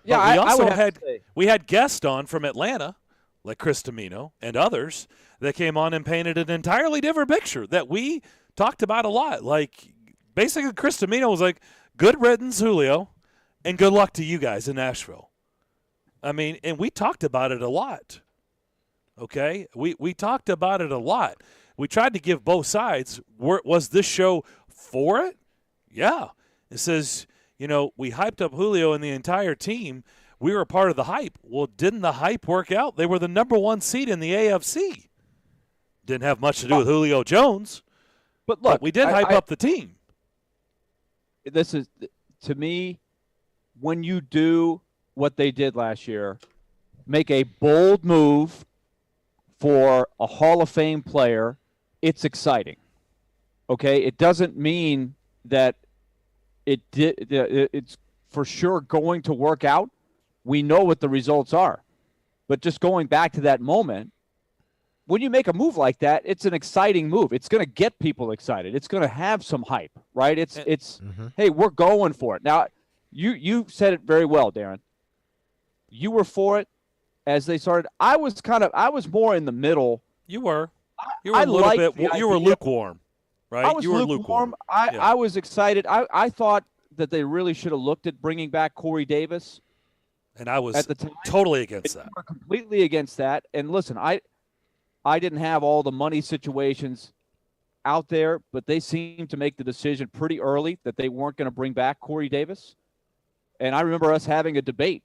Yeah,
but we also
we
had guests on from Atlanta, like Chris Domino and others, that came on and painted an entirely different picture that we talked about a lot. Like, basically, Chris Domino was like, good riddance, Julio, and good luck to you guys in Nashville. I mean, and we talked about it a lot. Okay? We talked about it a lot. We tried to give both sides. Was this show for it? Yeah. It says, we hyped up Julio and the entire team. We were a part of the hype. Well, didn't the hype work out? They were the number 1 seed in the AFC. Didn't have much to do with Julio Jones.
But look,
we did hype up the team.
This is, to me, when you do what they did last year, make a bold move for a Hall of Fame player, it's exciting. Okay? It doesn't mean that it's for sure going to work out. We know what the results are. But just going back to that moment, when you make a move like that, it's an exciting move. It's going to get people excited. It's going to have some hype, right? It's hey, we're going for it. Now, you said it very well, Darren. You were for it as they started. I was more in the middle.
You were. You were a little bit. You were lukewarm, right?
I was lukewarm. I was excited. I thought that they really should have looked at bringing back Corey Davis.
And I was
at the time
totally against that.
Completely against that. And listen, I didn't have all the money situations out there, but they seemed to make the decision pretty early that they weren't going to bring back Corey Davis. And I remember us having a debate,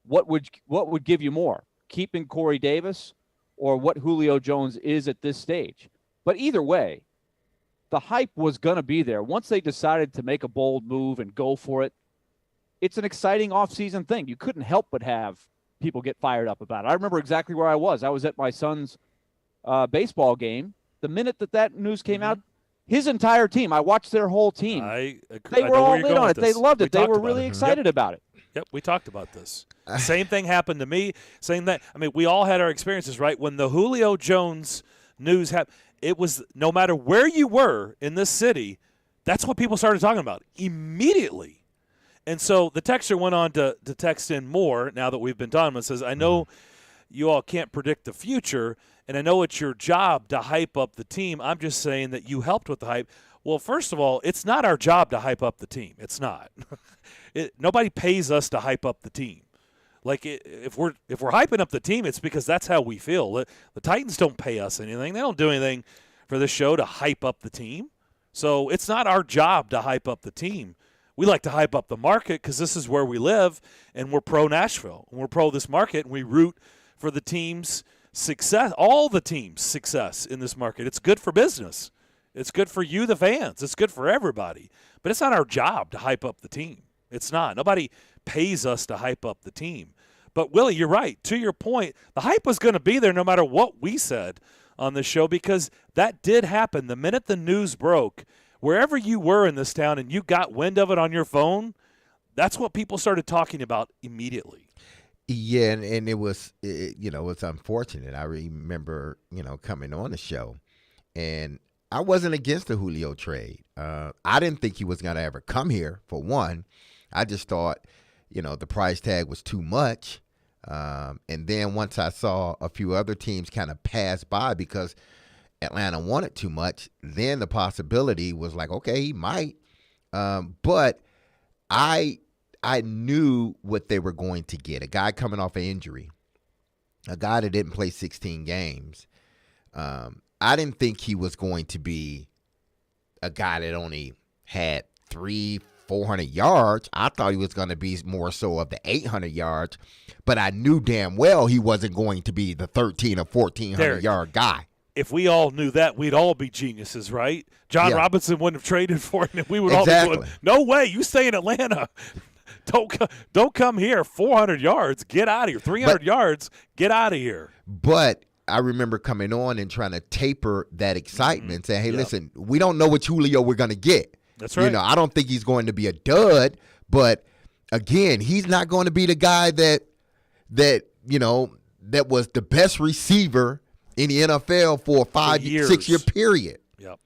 what would give you more, keeping Corey Davis or what Julio Jones is at this stage? But either way, the hype was going to be there. Once they decided to make a bold move and go for it, it's an exciting offseason thing. You couldn't help but have people get fired up about it. I remember exactly where I was. I was at my son's baseball game. The minute that news came out, his entire team, I watched their whole team.
They
were all in on it. They loved it. They were really excited about it.
Yep, we talked about this. Same thing happened to me. Same thing. I mean, we all had our experiences, right? When the Julio Jones news happened, it was no matter where you were in this city, that's what people started talking about immediately. And so the texter went on to text in more now that we've been done. It says, I know you all can't predict the future, and I know it's your job to hype up the team. I'm just saying that you helped with the hype. Well, first of all, it's not our job to hype up the team. It's not. Nobody pays us to hype up the team. Like, if we're hyping up the team, it's because that's how we feel. The Titans don't pay us anything. They don't do anything for this show to hype up the team. So it's not our job to hype up the team. We like to hype up the market because this is where we live, and we're pro-Nashville. And we're pro this market, and we root for the team's success, all the team's success in this market. It's good for business. It's good for you, the fans. It's good for everybody. But it's not our job to hype up the team. It's not. Nobody pays us to hype up the team. But, Willie, you're right. To your point, the hype was going to be there no matter what we said on the show because that did happen. The minute the news broke, wherever you were in this town and you got wind of it on your phone, that's what people started talking about immediately.
Yeah, and it was, it's unfortunate. I remember, coming on the show, and I wasn't against the Julio trade. I didn't think he was going to ever come here, for one. I just thought, the price tag was too much. And then once I saw a few other teams kind of pass by because Atlanta wanted too much, then the possibility was like, okay, he might. But I knew what they were going to get. A guy coming off an injury, a guy that didn't play 16 games. I didn't think he was going to be a guy that only had 300-400 yards. I thought he was going to be more so of the 800 yards, but I knew damn well he wasn't going to be the 13 or 1400 yard guy.
if we all knew that, we'd all be geniuses, right? John Robinson wouldn't have traded for him, and we would all be going, no way, you stay in Atlanta. Don't come here. 400 yards, get out of here. 300 yards, get out of here.
But I remember coming on and trying to taper that excitement, saying, hey, listen, we don't know which Julio we're going to get.
That's right.
I don't think he's going to be a dud, but again, he's not going to be the guy that was the best receiver in the NFL for a 5-6 year period.
Yep.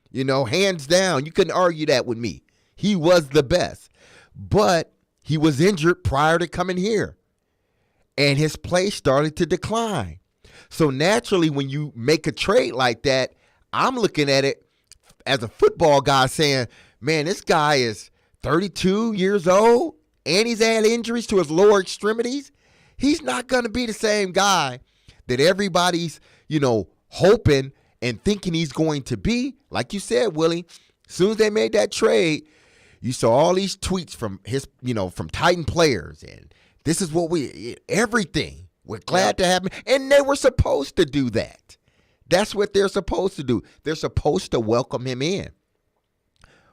Hands down. You couldn't argue that with me. He was the best. But he was injured prior to coming here. And his play started to decline. So naturally, when you make a trade like that, I'm looking at it as a football guy saying, man, this guy is 32 years old and he's had injuries to his lower extremities. He's not going to be the same guy that everybody's, hoping and thinking he's going to be. Like you said, Willie, as soon as they made that trade, you saw all these tweets from from Titan players, and this is what everything. We're glad to have him. And they were supposed to do that. That's what they're supposed to do. They're supposed to welcome him in.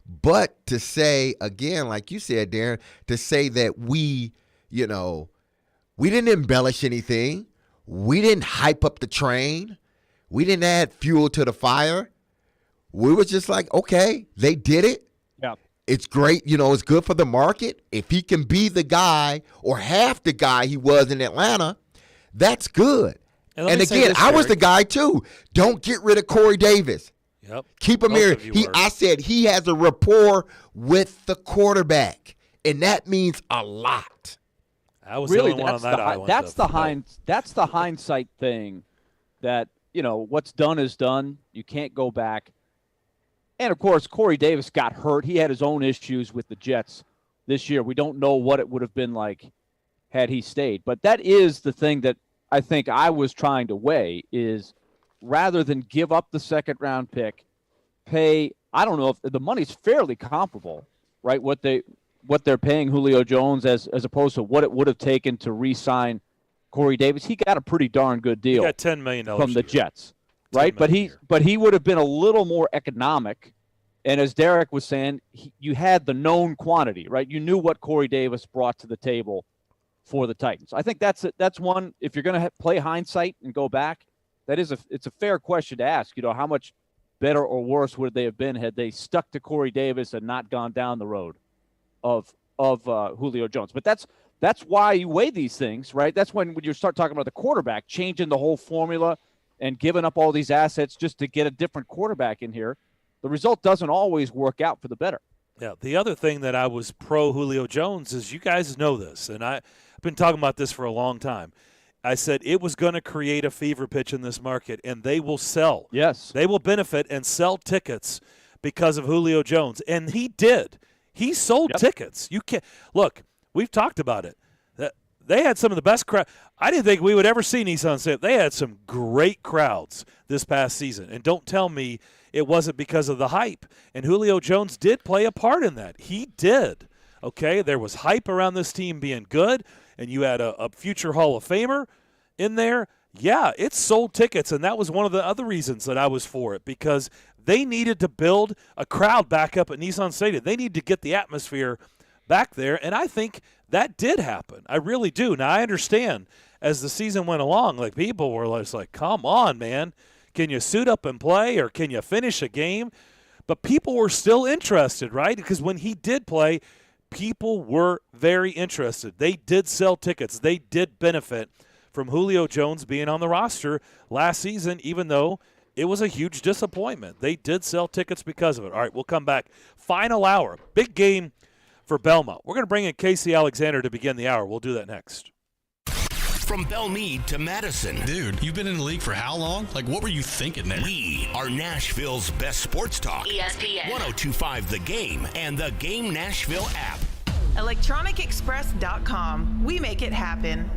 But to say, again, like you said, Darren, to say that we didn't embellish anything. We didn't hype up the train. We didn't add fuel to the fire. We were just like, okay, they did it.
Yeah.
It's great. It's good for the market. If he can be the guy or half the guy he was in Atlanta, that's good. And again, I was the guy too. Don't get rid of Corey Davis.
Yep.
Keep him here. I said he has a rapport with the quarterback, and that means a lot.
I was really the only one on that island.
That's the hindsight thing that, what's done is done. You can't go back. And, of course, Corey Davis got hurt. He had his own issues with the Jets this year. We don't know what it would have been like had he stayed. But that is the thing that I think I was trying to weigh is rather than give up the second-round pick, pay – I don't know if the money's fairly comparable, right, what they're paying Julio Jones as opposed to what it would have taken to re-sign Corey Davis. He got a pretty darn good deal.
He got $10 million
from the Jets, right? But he would have been a little more economic. And as Derek was saying, you had the known quantity, right? You knew what Corey Davis brought to the table for the Titans. I think that's one. If you're going to play hindsight and go back, it's a fair question to ask. How much better or worse would they have been had they stuck to Corey Davis and not gone down the road of Julio Jones? But that's why you weigh these things, right? That's when you start talking about the quarterback, changing the whole formula and giving up all these assets just to get a different quarterback in here. The result doesn't always work out for the better.
Yeah, the other thing that I was pro Julio Jones is you guys know this, and I've been talking about this for a long time. I said it was going to create a fever pitch in this market, and they will sell.
Yes.
They will benefit and sell tickets because of Julio Jones, and he did. He sold tickets. You can't look. We've talked about it. They had some of the best crowd. I didn't think we would ever see Nissan Stadium. They had some great crowds this past season, and don't tell me it wasn't because of the hype. And Julio Jones did play a part in that. He did. Okay, there was hype around this team being good, and you had a future Hall of Famer in there. Yeah, it sold tickets, and that was one of the other reasons that I was for it, because they needed to build a crowd back up at Nissan Stadium. They need to get the atmosphere back there, and I think that did happen. I really do. Now, I understand as the season went along, like people were just like, come on, man. Can you suit up and play, or can you finish a game? But people were still interested, right? Because when he did play, people were very interested. They did sell tickets. They did benefit from Julio Jones being on the roster last season, even though it was a huge disappointment. They did sell tickets because of it. All right, we'll come back. Final hour. Big game for Belmont. We're going to bring in Casey Alexander to begin the hour. We'll do that next.
From Belmead to Madison.
Dude, you've been in the league for how long? Like, what were you thinking there?
We are Nashville's best sports talk.
ESPN.
102.5 The Game and the Game Nashville app.
ElectronicExpress.com. We make it happen.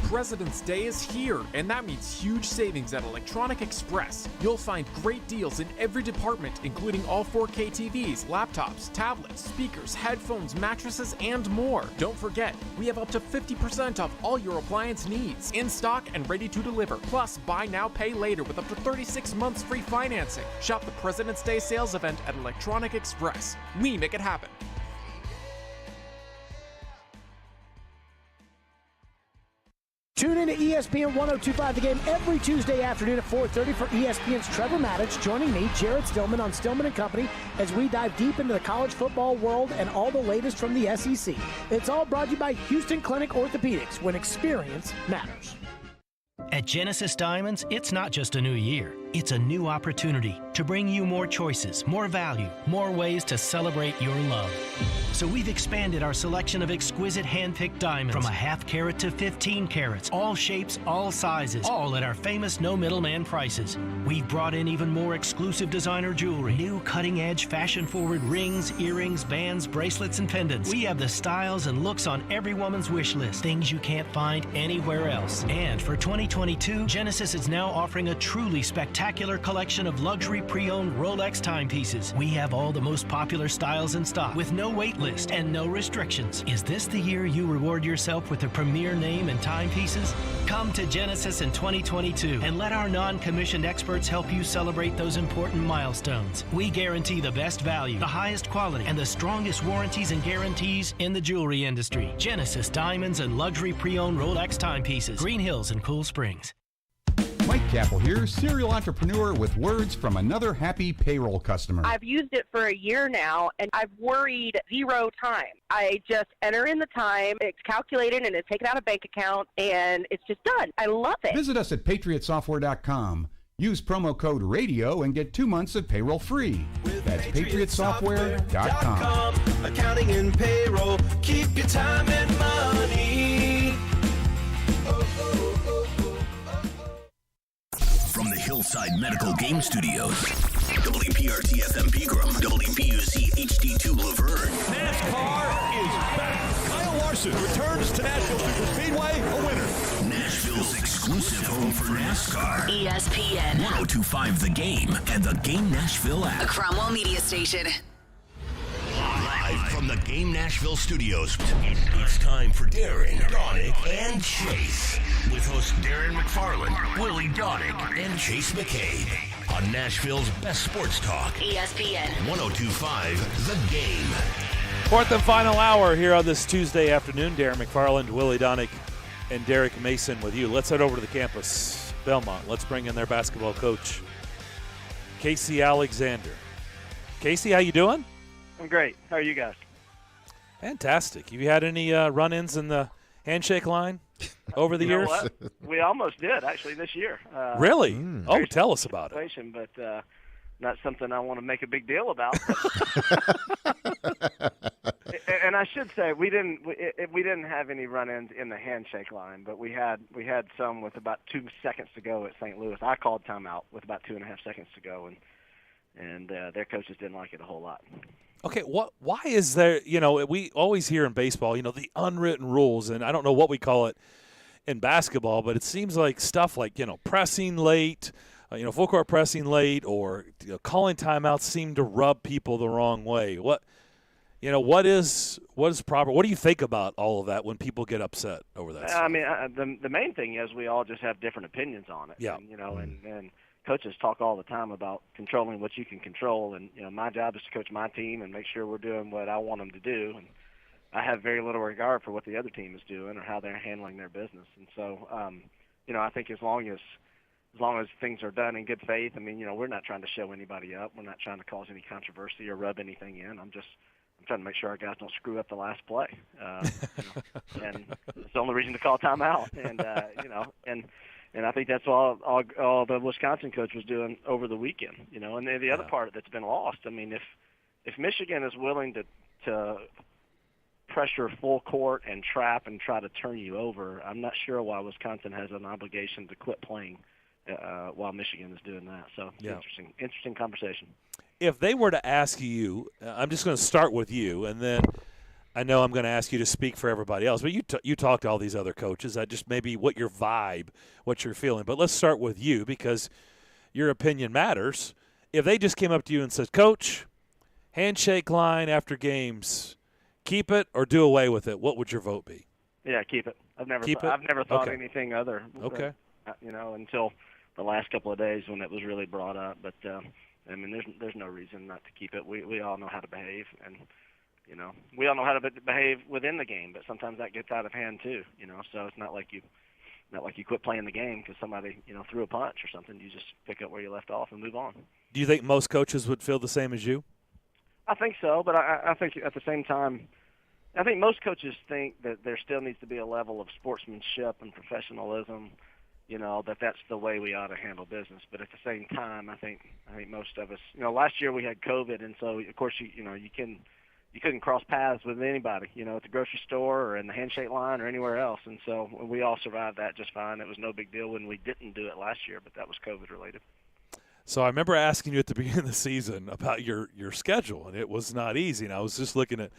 President's Day is here, and that means huge savings at Electronic Express. You'll find great deals in every department, including all 4K TVs, laptops, tablets, speakers, headphones, mattresses, and more. Don't forget, we have up to 50% off all your appliance needs, in stock and ready to deliver. Plus, buy now, pay later with up to 36 months free financing. Shop the President's Day sales event at Electronic Express. We make it happen.
Tune in to ESPN 1025 The Game every Tuesday afternoon at 4:30 for ESPN's Trevor Maddich joining me, Jared Stillman, on Stillman & Company as we dive deep into the college football world and all the latest from the SEC. It's all brought to you by Houston Clinic Orthopedics, when experience matters.
At Genesis Diamonds, it's not just a new year. It's a new opportunity to bring you more choices, more value, more ways to celebrate your love. So we've expanded our selection of exquisite hand-picked diamonds from a half carat to 15 carats, all shapes, all sizes, all at our famous no middleman prices. We've brought in even more exclusive designer jewelry, new cutting-edge fashion-forward rings, earrings, bands, bracelets, and pendants. We have the styles and looks on every woman's wish list, things you can't find anywhere else. And for 2022, Genesis is now offering a truly spectacular collection of luxury pre-owned Rolex timepieces. We have all the most popular styles in stock with no wait list and no restrictions. Is this the year you reward yourself with a premier name and timepieces? Come to Genesis in 2022 and let our non-commissioned experts help you celebrate those important milestones. We guarantee the best value, the highest quality, and the strongest warranties and guarantees in the jewelry industry. Genesis Diamonds and luxury pre-owned Rolex timepieces. Green Hills and Cool Springs.
Mike Capel here, serial entrepreneur with words from another happy payroll customer.
I've used it for a year now, and I've worried 0 time. I just enter in the time, it's calculated, and it's taken out of bank account, and it's just done. I love it.
Visit us at patriotsoftware.com. Use promo code RADIO and get 2 months of payroll free. That's patriotsoftware.com.
Accounting and payroll, keep your time and money.
From the Hillside Medical Game Studios, WPRT-FM Pegram, WPUC HD2 Laverne.
NASCAR is back. Kyle Larson returns to Nashville Superspeedway a winner.
Nashville's exclusive home for NASCAR.
ESPN
1025 The Game and the Game Nashville app.
A Cromwell media station.
Live from the Game Nashville studios, it's time for Darren, Donick, and Chase. With hosts Darren McFarland, Willie Donick, and Chase McCabe. On Nashville's best sports talk.
ESPN
1025 The Game.
Fourth and final hour here on this Tuesday afternoon. Darren McFarland, Willie Donick, and Derek Mason with you. Let's head over to the campus, Belmont. Let's bring in their basketball coach, Casey Alexander. Casey, how you doing?
I'm great. How are you guys?
Fantastic. Have you had any run-ins in the handshake line over the years?
What? We almost did, actually, this year.
Really? Oh, tell us about it.
But not something I want to make a big deal about. And I should say we didn't have any run-ins in the handshake line, but we had some with about 2 seconds to go at St. Louis. I called timeout with about 2.5 seconds to go, and their coaches didn't like it a whole lot.
Okay, why is there, we always hear in baseball, the unwritten rules, and I don't know what we call it in basketball, but it seems like stuff like, pressing late, full court pressing late, or calling timeouts seem to rub people the wrong way. What is proper? What do you think about all of that when people get upset over that stuff?
I mean, the main thing is we all just have different opinions on it.
Yeah.
And coaches talk all the time about controlling what you can control, and my job is to coach my team and make sure we're doing what I want them to do. And I have very little regard for what the other team is doing or how they're handling their business. And so, I think as long as things are done in good faith, I mean, we're not trying to show anybody up. We're not trying to cause any controversy or rub anything in. I'm trying to make sure our guys don't screw up the last play. And it's the only reason to call timeout. And I think that's all the Wisconsin coach was doing over the weekend, And the other part that's been lost, I mean, if Michigan is willing to pressure full court and trap and try to turn you over, I'm not sure why Wisconsin has an obligation to quit playing while Michigan is doing that. So interesting conversation.
If they were to ask you, I'm just going to start with you, and then I know I'm going to ask you to speak for everybody else, but you talk to all these other coaches. That just maybe what your vibe, what you're feeling. But let's start with you because your opinion matters. If they just came up to you and said, Coach, handshake line after games, keep it or do away with it, what would your vote be?
Yeah, keep it. I've never thought
Okay.
anything other.
Okay.
Until the last couple of days when it was really brought up. But I mean, there's no reason not to keep it. We all know how to behave, and we all know how to behave within the game. But sometimes that gets out of hand too. So it's not like you quit playing the game because somebody threw a punch or something. You just pick up where you left off and move on.
Do you think most coaches would feel the same as you?
I think so, but I think at the same time, I think most coaches think that there still needs to be a level of sportsmanship and professionalism, that's the way we ought to handle business. But at the same time, I think most of us, last year we had COVID, and so of course you couldn't cross paths with anybody, at the grocery store or in the handshake line or anywhere else. And so we all survived that just fine. It was no big deal when we didn't do it last year, but that was COVID related.
So I remember asking you at the beginning of the season about your schedule, and it was not easy. And I was just looking at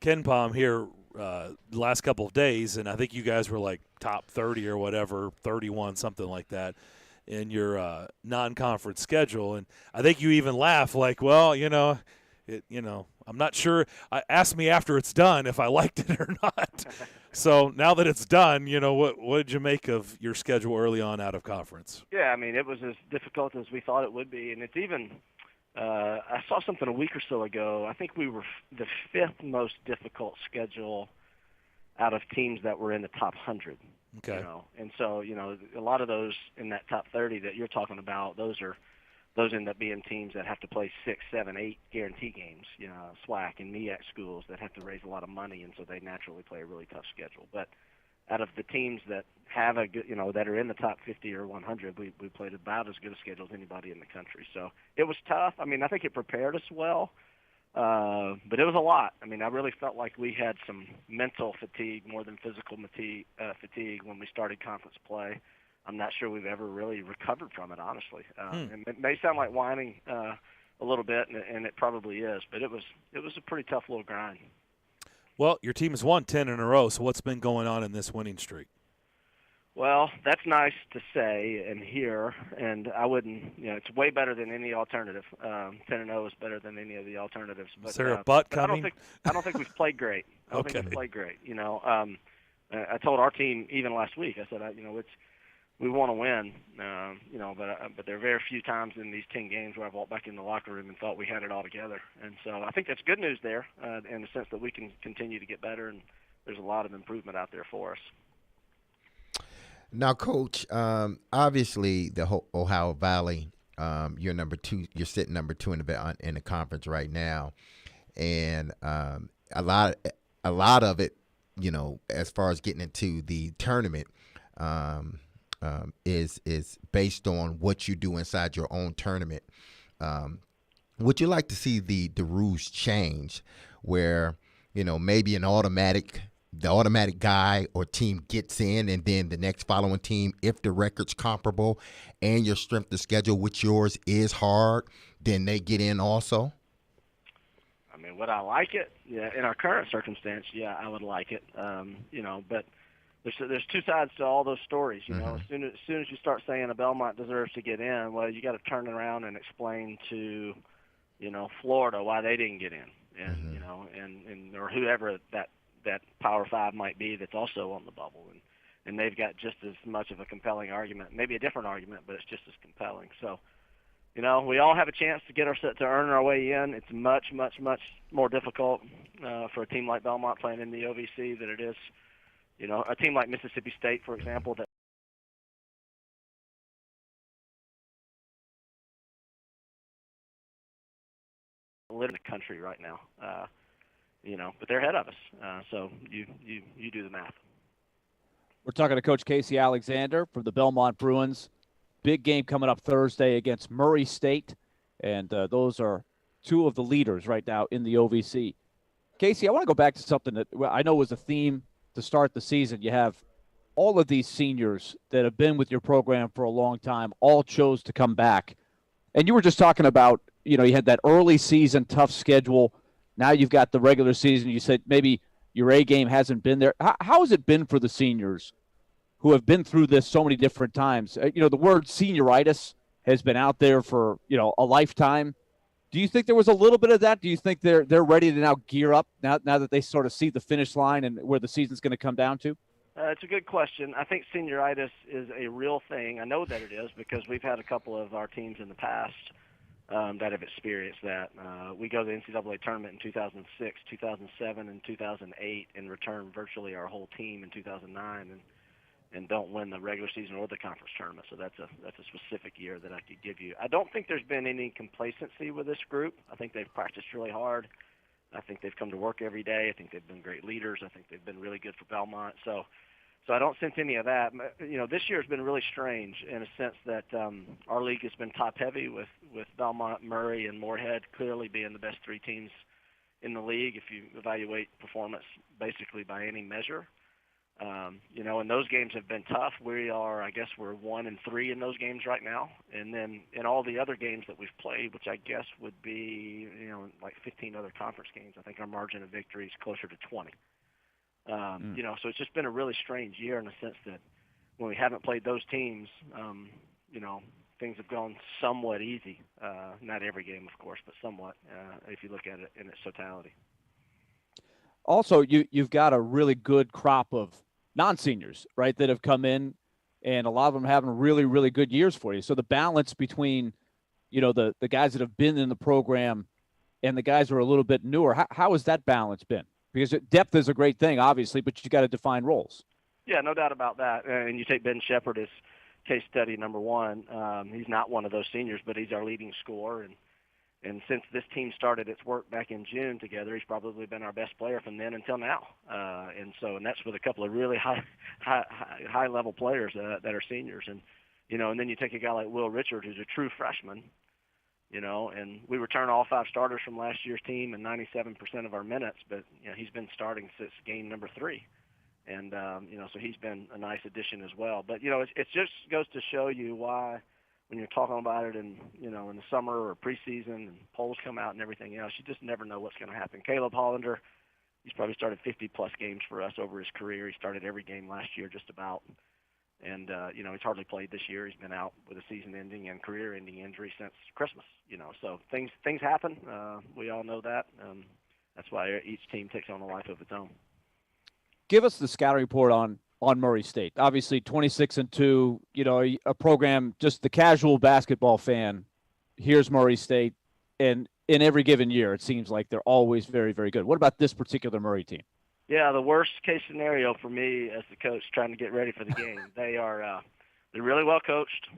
Ken Palm here the last couple of days, and I think you guys were like top 30 or whatever, 31, something like that, in your non-conference schedule. And I think you even laugh like, well, I'm not sure. Ask me after it's done if I liked it or not. So now that it's done, what did you make of your schedule early on out of conference?
Yeah, I mean, it was as difficult as we thought it would be, and it's even. I saw something a week or so ago. I think we were the fifth most difficult schedule out of teams that were in the top 100.
Okay.
And so a lot of those in that top 30 that you're talking about, those end up being teams that have to play 6, 7, 8 guarantee games, SWAC and MEAC schools that have to raise a lot of money, and so they naturally play a really tough schedule. But out of the teams that have a good, that are in the top 50 or 100, we played about as good a schedule as anybody in the country. So it was tough. I mean, I think it prepared us well, but it was a lot. I mean, I really felt like we had some mental fatigue more than physical fatigue when we started conference play. I'm not sure we've ever really recovered from it, honestly. And it may sound like whining a little bit, and it probably is, but it was a pretty tough little grind.
Well, your team has won 10 in a row, so what's been going on in this winning streak?
Well, that's nice to say and hear, and I wouldn't, it's way better than any alternative. 10-0 is better than any of the alternatives. But,
is there a butt coming?
I don't think we've played great. I don't think we've played great. I told our team even last week, I said, we want to win, but there are very few times in these 10 games where I've walked back in the locker room and thought we had it all together. And so I think that's good news there in the sense that we can continue to get better, and there's a lot of improvement out there for us.
Now, Coach, obviously the Ohio Valley, you're number 2. You're sitting number 2 in the conference right now, and a lot of it, as far as getting into the tournament, is based on what you do inside your own tournament. Would you like to see the rules change where, maybe the automatic guy or team gets in, and then the next following team, if the record's comparable and your strength of schedule, which yours is hard, then they get in also?
I mean, would I like it? Yeah, in our current circumstance, yeah, I would like it. But there's two sides to all those stories. As soon as you start saying a Belmont deserves to get in, well, you got to turn around and explain to, Florida why they didn't get in, and and or whoever that Power 5 might be that's also on the bubble, and they've got just as much of a compelling argument, maybe a different argument, but it's just as compelling. So, we all have a chance to to earn our way in. It's much, much, much more difficult for a team like Belmont playing in the OVC than it is. A team like Mississippi State, for example, that live in the country right now, but they're ahead of us. So you do the math.
We're talking to Coach Casey Alexander from the Belmont Bruins. Big game coming up Thursday against Murray State, and those are two of the leaders right now in the OVC. Casey, I want to go back to something that I know was a theme to start the season. You have all of these seniors that have been with your program for a long time, all chose to come back. And you were just talking about, you had that early season tough schedule. Now you've got the regular season. You said maybe your A game hasn't been there. How has it been for the seniors who have been through this so many different times? The word senioritis has been out there for, a lifetime. Do you think there was a little bit of that? Do you think they're ready to now gear up now that they sort of see the finish line and where the season's going to come down to?
It's a good question. I think senioritis is a real thing. I know that it is because we've had a couple of our teams in the past that have experienced that. We go to the NCAA tournament in 2006, 2007, and 2008 and return virtually our whole team in 2009 and don't win the regular season or the conference tournament. So that's a specific year that I could give you. I don't think there's been any complacency with this group. I think they've practiced really hard. I think they've come to work every day. I think they've been great leaders. I think they've been really good for Belmont. So I don't sense any of that. This year has been really strange in a sense that our league has been top-heavy with Belmont, Murray, and Moorhead clearly being the best three teams in the league if you evaluate performance basically by any measure. And those games have been tough. We're 1-3 in those games right now. And then in all the other games that we've played, which I guess would be, like 15 other conference games, I think our margin of victory is closer to 20. So it's just been a really strange year in the sense that when we haven't played those teams, things have gone somewhat easy. Not every game, of course, but somewhat if you look at it in its totality.
Also, you've got a really good crop of non-seniors, right, that have come in, and a lot of them having really, really good years for you. So the balance between, the guys that have been in the program and the guys who are a little bit newer, how has that balance been? Because depth is a great thing, obviously, but you got to define roles.
Yeah, no doubt about that. And you take Ben Shepard as case study number one. He's not one of those seniors, but he's our leading scorer. And since this team started its work back in June together, he's probably been our best player from then until now. And that's with a couple of really high level players that are seniors. And then you take a guy like Will Richard, who's a true freshman. And we return all 5 starters from last year's team and 97% of our minutes, but he's been starting since game number 3. And so he's been a nice addition as well. But it just goes to show you why, when you're talking about it in the summer or preseason and polls come out and everything else, you just never know what's going to happen. Caleb Hollander, he's probably started 50-plus games for us over his career. He started every game last year just about. And, he's hardly played this year. He's been out with a season-ending and career-ending injury since Christmas, So things happen. We all know that. That's why each team takes on a life of its own.
Give us the scouting report on Murray State. Obviously, 26-2, a program, just the casual basketball fan hears Murray State, and in every given year, it seems like they're always very, very good. What about this particular Murray team?
Yeah, the worst case scenario for me as the coach trying to get ready for the game. They're really well coached.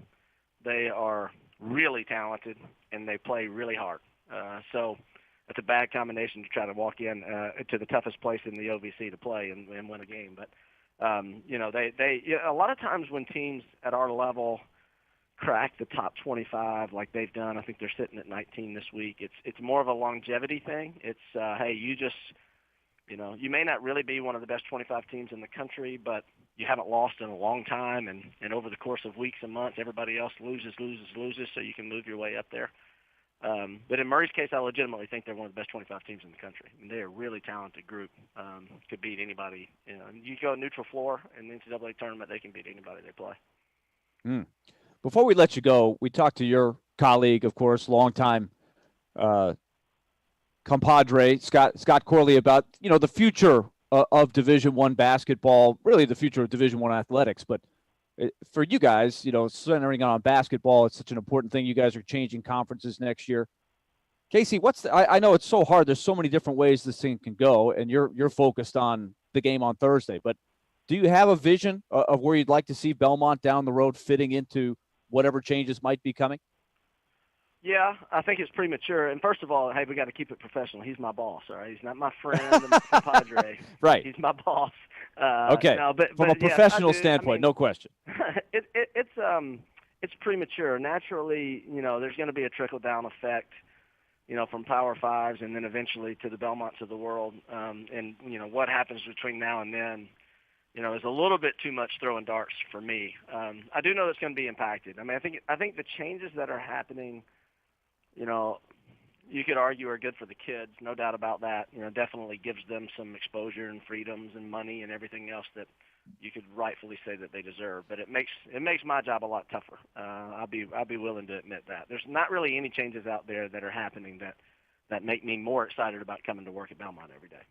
They are really talented, and they play really hard. So it's a bad combination to try to walk in to the toughest place in the OVC to play and win a game. But a lot of times when teams at our level crack the top 25 like they've done, I think they're sitting at 19 this week. It's more of a longevity thing. It's hey, you may not really be one of the best 25 teams in the country, but you haven't lost in a long time, and over the course of weeks and months, everybody else loses, so you can move your way up there. But in Murray's case, I legitimately think they're one of the best 25 teams in the country. I mean, they're a really talented group. Could beat anybody. You go neutral floor in the NCAA tournament, they can beat anybody they play.
Before we let you go, we talked to your colleague, of course, longtime compadre, Scott Corley, about the future of Division I basketball, really the future of Division I athletics. But for you guys, centering on basketball, it's such an important thing. You guys are changing conferences next year. Casey, I know it's so hard. There's so many different ways this thing can go, and you're focused on the game on Thursday. But do you have a vision of where you'd like to see Belmont down the road fitting into whatever changes might be coming?
Yeah, I think it's premature. And first of all, hey, we got to keep it professional. He's my boss, all right? He's not my friend and my compadre.
Right.
He's my boss.
Okay.
No, but
from a professional standpoint, no question.
It's premature. Naturally, there's going to be a trickle-down effect, from Power Fives and then eventually to the Belmonts of the world. And what happens between now and then, is a little bit too much throwing darts for me. I do know it's going to be impacted. I mean, I think the changes that are happening, you could argue are good for the kids, no doubt about that. Definitely gives them some exposure and freedoms and money and everything else that you could rightfully say that they deserve. But it makes my job a lot tougher. I'll be willing to admit that. There's not really any changes out there that are happening that make me more excited about coming to work at Belmont every day.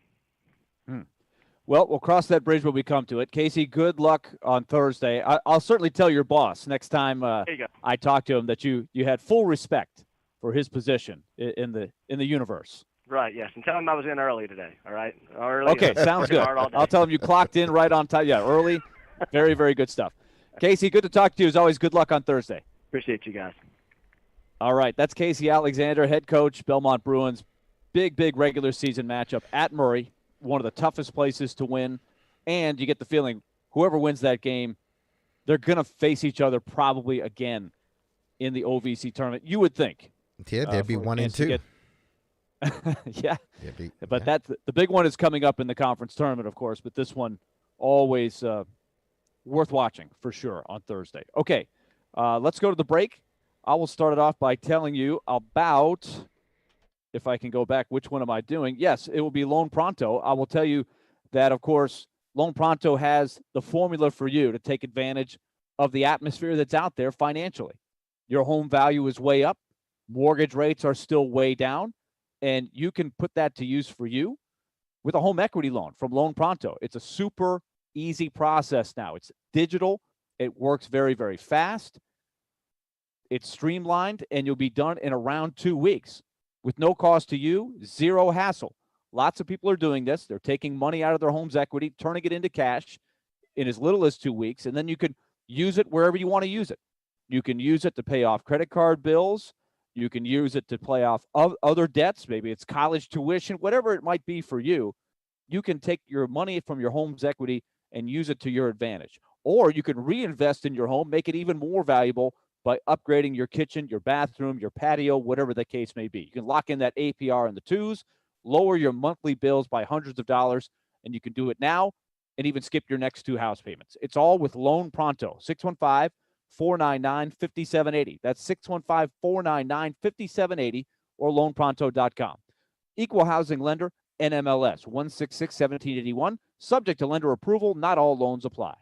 Well, we'll cross that bridge when we come to it. Casey, good luck on Thursday. I'll certainly tell your boss next time I talk to him that you had full respect for his position in the universe.
Right, yes. And tell him I was in early today, all right? Early.
Okay, sounds good. I'll tell him you clocked in right on time. Yeah, early. Very, very good stuff. Casey, good to talk to you. As always, good luck on Thursday.
Appreciate you guys.
All right, that's Casey Alexander, head coach, Belmont Bruins. Big regular season matchup at Murray, one of the toughest places to win. And you get the feeling whoever wins that game, they're going to face each other probably again in the OVC tournament, you would think.
Yeah, they'd be 1 and 2.
Yeah. But that's the big one is coming up in the conference tournament, of course, but this one always worth watching for sure on Thursday. Okay, let's go to the break. I will start it off by telling you about, if I can go back, which one am I doing? Yes, it will be Loan Pronto. I will tell you that, of course, Loan Pronto has the formula for you to take advantage of the atmosphere that's out there financially. Your home value is way up. Mortgage rates are still way down. And you can put that to use for you with a home equity loan from Loan Pronto. It's a super easy process now. It's digital. It works very, very fast. It's streamlined, and you'll be done in around 2 weeks with no cost to you, zero hassle. Lots of people are doing this. They're taking money out of their home's equity, turning it into cash in as little as 2 weeks, and then you can use it wherever you want to use it. You can use it to pay off credit card bills. You can use it to pay off other debts. Maybe it's college tuition, whatever it might be for you. You can take your money from your home's equity and use it to your advantage. Or you can reinvest in your home, make it even more valuable by upgrading your kitchen, your bathroom, your patio, whatever the case may be. You can lock in that APR in the 2s, lower your monthly bills by hundreds of dollars, and you can do it now and even skip your next 2 house payments. It's all with Loan Pronto, 615-499-5780. That's 615-499-5780 or loanpronto.com. Equal housing lender, NMLS 166-1781. Subject to lender approval. Not all loans apply.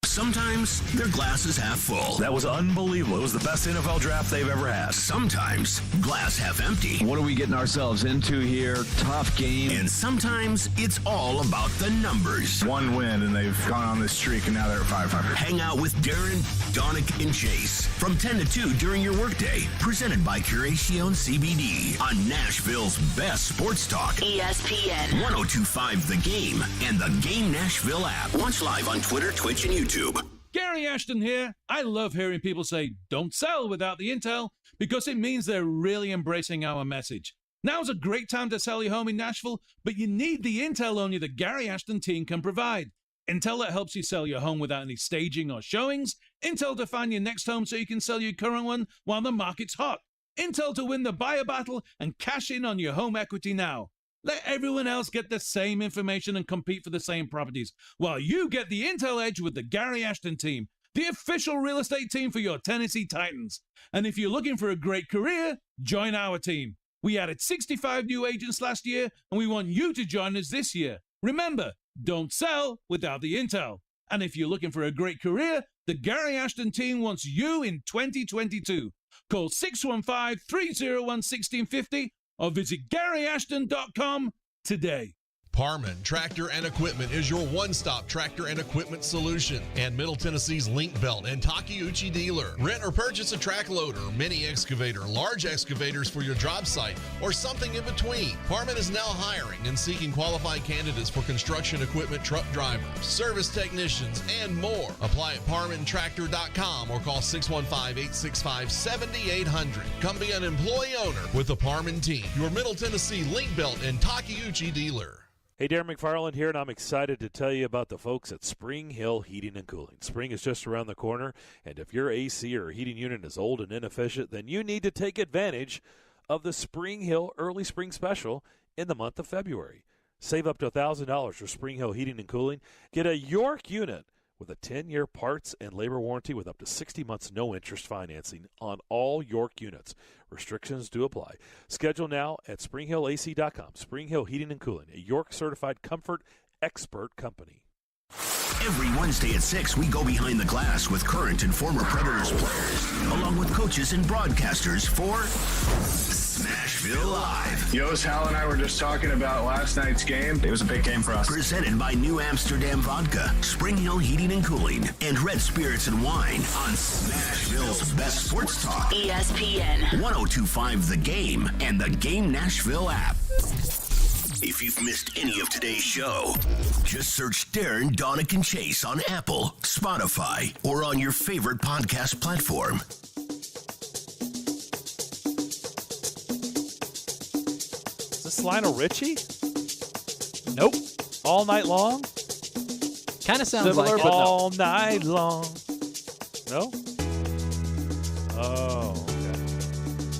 Sometimes their glass is half full.
That was unbelievable. It was the best NFL draft they've ever had.
Sometimes glass half empty.
What are we getting ourselves into here? Tough game.
And sometimes it's all about the numbers.
1 win, and they've gone on this streak, and now they're at 500.
Hang out with Darren, Donick, and Chase from 10 to 2 during your workday. Presented by Curacion CBD on Nashville's best sports talk.
ESPN
102.5 The Game and the Game Nashville app. Watch live on Twitter, Twitch, and YouTube.
Gary Ashton here. I love hearing people say, don't sell without the intel, because it means they're really embracing our message. Now's a great time to sell your home in Nashville, but you need the intel only the Gary Ashton team can provide. Intel that helps you sell your home without any staging or showings. Intel to find your next home so you can sell your current one while the market's hot. Intel to win the buyer battle and cash in on your home equity now. Let everyone else get the same information and compete for the same properties, while you get the intel edge with the Gary Ashton team, the official real estate team for your Tennessee Titans. And if you're looking for a great career, join our team. We added 65 new agents last year, and we want you to join us this year. Remember, don't sell without the intel. And if you're looking for a great career, the Gary Ashton team wants you in 2022. Call 615-301-1650 or visit GaryAshton.com today.
Parman Tractor and Equipment is your one-stop tractor and equipment solution, and Middle Tennessee's Link Belt and Takeuchi dealer. Rent or purchase a track loader, mini excavator, large excavators for your job site, or something in between. Parman is now hiring and seeking qualified candidates for construction equipment truck drivers, service technicians, and more. Apply at ParmanTractor.com or call 615-865-7800. Come be an employee owner with the Parman team, your Middle Tennessee Link Belt and Takeuchi dealer.
Hey, Darren McFarland here, and I'm excited to tell you about the folks at Spring Hill Heating and Cooling. Spring is just around the corner, and if your AC or heating unit is old and inefficient, then you need to take advantage of the Spring Hill Early Spring Special in the month of February. Save up to $1,000 for Spring Hill Heating and Cooling. Get a York unit with a 10-year parts and labor warranty with up to 60 months no-interest financing on all York units. Restrictions do apply. Schedule now at springhillac.com. Spring Hill Heating and Cooling, a York-certified comfort expert company.
Every Wednesday at 6, we go behind the glass with current and former Predators players, along with coaches and broadcasters for Smashville Live.
Yost, Hal, and I were just talking about last night's game. It was a big game for us.
Presented by New Amsterdam Vodka, Spring Hill Heating and Cooling, and Red Spirits and Wine on Smashville's best sports talk.
ESPN
102.5 The Game and the Game Nashville app. If you've missed any of today's show, just search Darren, Donick, and Chase on Apple, Spotify, or on your favorite podcast platform.
Is this Lionel Richie? Nope. All Night Long?
Kind of sounds like it.
All Night Long. No? Oh, okay.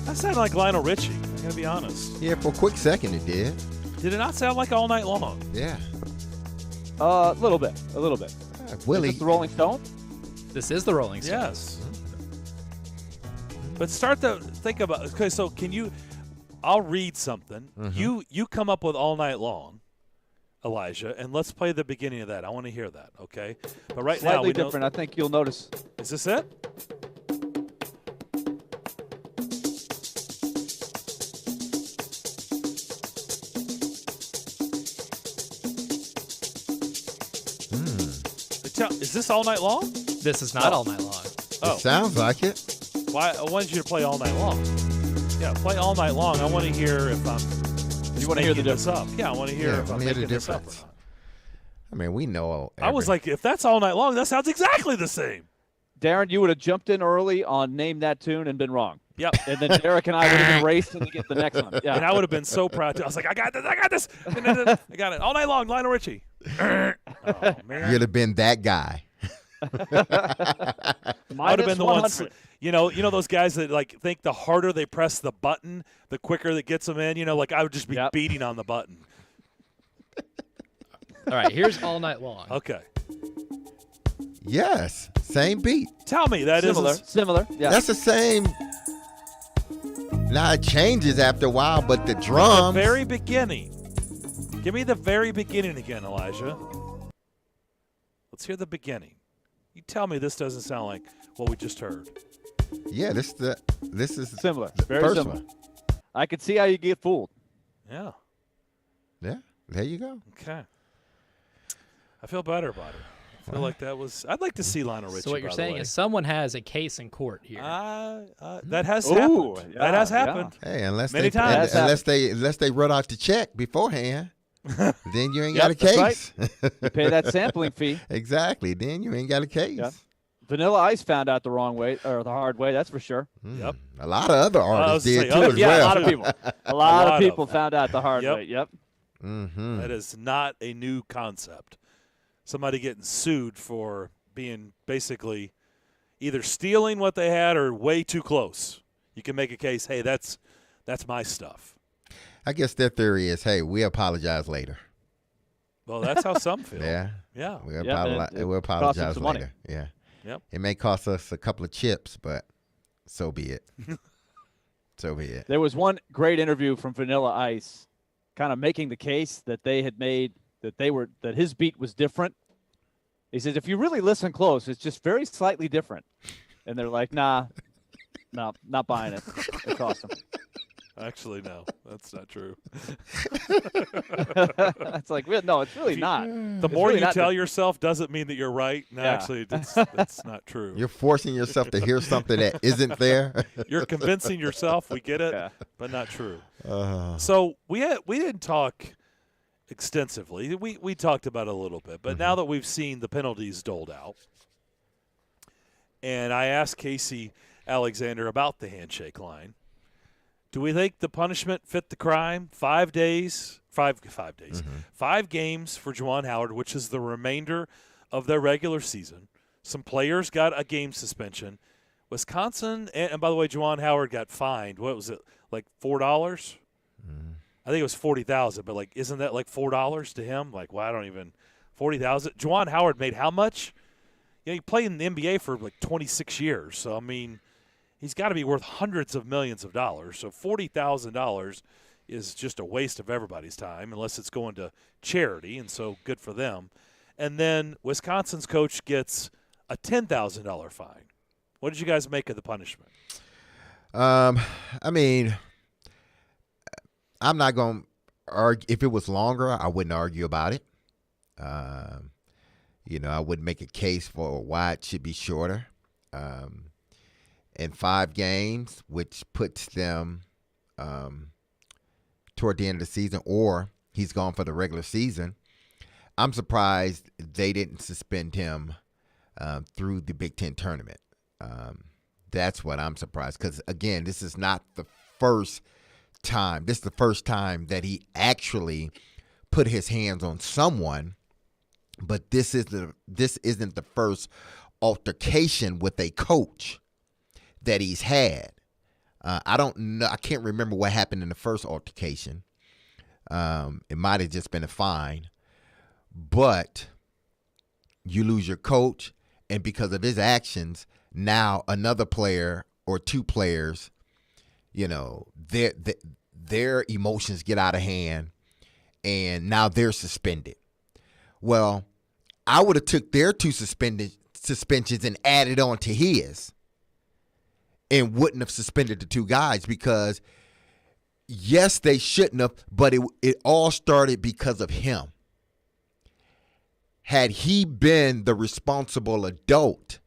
That sounded like Lionel Richie, I'm going to be honest.
Yeah, for a quick second it did.
Did it not sound like All Night Long?
Yeah.
A little bit.
Willie.
Is this the Rolling Stone?
This is the Rolling Stones.
Yes. But start to think about, okay, so can you, I'll read something.
Mm-hmm.
You come up with All Night Long, Elijah, and let's play the beginning of that. I want to hear that, okay? But right now,
Slightly different. I think you'll notice.
Is this it? Is this All Night Long?
This is not All Night Long.
Oh.
It sounds like it.
Why? I wanted you to play All Night Long. Yeah, play All Night Long. I want to hear if I'm.
You want to hear the
this up? Yeah, I want to hear if I'm making this up or
difference.
not.
I mean, we know.
I was like, if that's All Night Long, that sounds exactly the same.
Darren, you would have jumped in early on Name That Tune and been wrong.
Yep.
And then Derek and I would have been racing to get the next one. Yeah.
And I would have been so proud too. I was like, I got this. I got it. All Night Long, Lionel Richie. Oh, man.
You'd have been that guy.
I would have been the one. You know those guys that like think the harder they press the button, the quicker that gets them in. You know, like I would just be beating on the button.
All right, here's All Night Long.
Okay.
Yes, same beat.
Tell me that is
similar. Yeah,
that's the same. Now it changes after a while, but the drums.
The very beginning. Give me the very beginning again, Elijah. Let's hear the beginning. You tell me this doesn't sound like what we just heard.
Yeah, this is
similar.
The
Very
first
similar.
one.
I could see how you get fooled.
Yeah.
Yeah. There you go.
Okay. I feel better about it. I feel like that was. I'd like to see Lionel Richie.
So what you're saying is someone has a case in court here.
That has happened. That has happened.
Hey, unless
many times.
Unless they run out the check beforehand. Then you ain't got a case.
Right. You pay that sampling fee.
Exactly. Then you ain't got a case.
Yep. Vanilla Ice found out the wrong way or the hard way. That's for sure.
Yep.
A lot of other artists did too as
yeah,
well.
a lot of people. A lot of people found out the hard way. Yep.
Mm-hmm.
That is not a new concept. Somebody getting sued for being basically either stealing what they had or way too close. You can make a case, hey, that's my stuff.
I guess their theory is, hey, we apologize later.
Well, that's how some feel.
Yeah.
Yeah.
We'll apologize later.
Money.
Yeah.
Yep.
It may cost us a couple of chips, but so be it. So be it.
There was one great interview from Vanilla Ice kind of making the case that they had made that his beat was different. He says, if you really listen close, it's just very slightly different. And they're like, nah, no, not buying it. It cost them.
Actually, no, that's not true.
It's like, no, it's really not.
The more you tell yourself doesn't mean that you're right. No, actually, that's not true.
You're forcing yourself to hear something that isn't there.
You're convincing yourself. We get it, but not true. So we didn't talk extensively. We talked about it a little bit, but now that we've seen the penalties doled out, and I asked Casey Alexander about the handshake line. Do we think the punishment fit the crime? 5 days, 5 days, 5 games for Juwan Howard, which is the remainder of their regular season. Some players got a game suspension. Wisconsin, and by the way, Juwan Howard got fined. What was it, like $4? I think it was $40,000, but like, isn't that like $4 to him? Like, well, I don't even $40,000. Juwan Howard made how much he played in the NBA for like 26 years. So, I mean, he's got to be worth hundreds of millions of dollars. So $40,000 is just a waste of everybody's time unless it's going to charity, and so good for them. And then Wisconsin's coach gets a $10,000 fine. What did you guys make of the punishment?
I mean, I'm not going to argue. If it was longer, I wouldn't argue about it. I wouldn't make a case for why it should be shorter. In 5 games, which puts them toward the end of the season, or he's gone for the regular season. I'm surprised they didn't suspend him through the Big Ten tournament. That's what I'm surprised, because, again, this is not the first time. This is the first time that he actually put his hands on someone, but this isn't the first altercation with a coach that he's had. I don't know. I can't remember what happened in the first altercation. It might have just been a fine, but you lose your coach, and because of his actions, now another player or 2 players, their emotions get out of hand, and now they're suspended. Well, I would have took their 2 suspensions and added on to his, and wouldn't have suspended the 2 guys, because yes, they shouldn't have, but it all started because of him. Had he been the responsible adult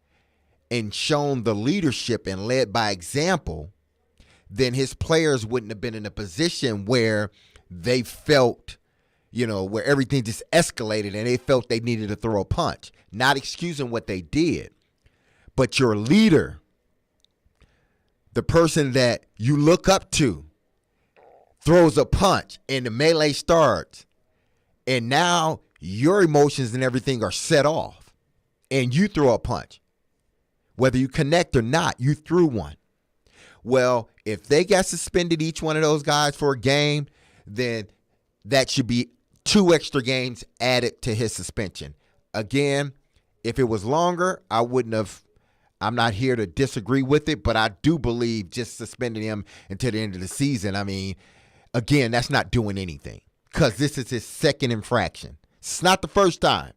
and shown the leadership and led by example, then his players wouldn't have been in a position where they felt, where everything just escalated and they felt they needed to throw a punch. Not excusing what they did, but your leader, the person that you look up to, throws a punch and the melee starts, and now your emotions and everything are set off, and you throw a punch. Whether you connect or not, you threw one. Well, if they got suspended, each one of those guys, for a game, then that should be 2 extra games added to his suspension. Again, if it was longer, I wouldn't have. I'm not here to disagree with it, but I do believe just suspending him until the end of the season, I mean, again, that's not doing anything, because this is his second infraction. It's not the first time.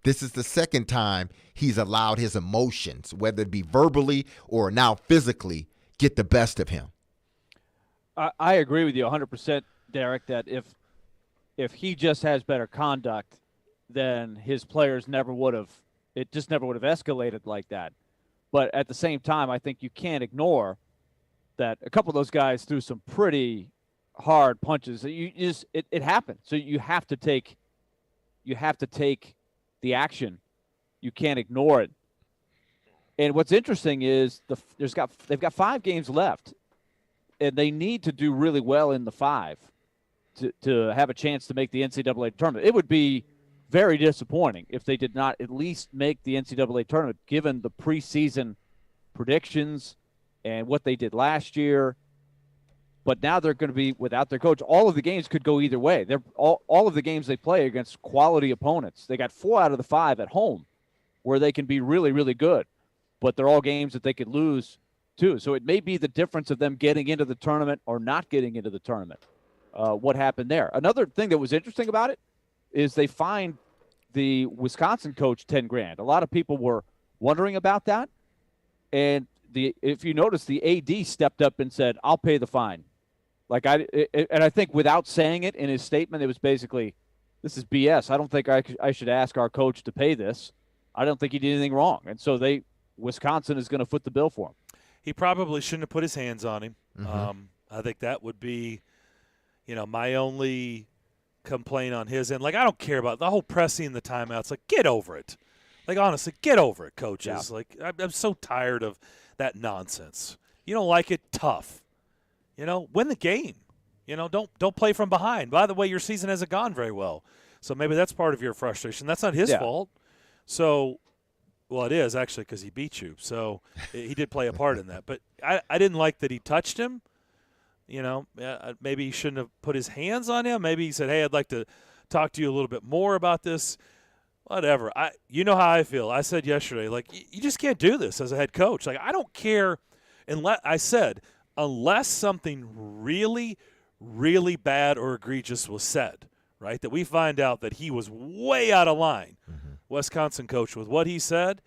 This is the second time he's allowed his emotions, whether it be verbally or now physically, get the best of him.
I agree with you 100%, Derek, that if he just has better conduct, then his players never would have – it just never would have escalated like that. But at the same time, I think you can't ignore that a couple of those guys threw some pretty hard punches. It happened. So you have to take the action. You can't ignore it. And what's interesting is they've got 5 games left, and they need to do really well in the 5 to have a chance to make the NCAA tournament. It would be very disappointing if they did not at least make the NCAA tournament, given the preseason predictions and what they did last year. But now they're going to be without their coach. All of the games could go either way. They're all of the games they play against quality opponents. They got 4 out of the 5 at home where they can be really, really good. But they're all games that they could lose too. So it may be the difference of them getting into the tournament or not getting into the tournament. What happened there? Another thing that was interesting about it is they fined the Wisconsin coach $10,000. A lot of people were wondering about that. And if you notice, the AD stepped up and said, "I'll pay the fine." And I think without saying it in his statement, it was basically, "This is BS. I don't think I should ask our coach to pay this. I don't think he did anything wrong." And so Wisconsin is going to foot the bill for him.
He probably shouldn't have put his hands on him.
Mm-hmm.
I think that would be, my only complaint on his end. Like, I don't care about the whole pressing the timeouts. Like, get over it. Like, honestly, get over it, coaches. Yeah. Like, I'm so tired of that nonsense. You don't like it? Tough. Win the game. Don't play from behind. By the way, your season hasn't gone very well. So maybe that's part of your frustration. That's not his fault. So, well, it is actually because he beat you. So he did play a part in that. But I didn't like that he touched him. Maybe he shouldn't have put his hands on him. Maybe he said, "Hey, I'd like to talk to you a little bit more about this." Whatever. You know how I feel. I said yesterday, like, you just can't do this as a head coach. Like, I don't care unless something really, really bad or egregious was said, right, that we find out that he was way out of line, Wisconsin coach, with what he said,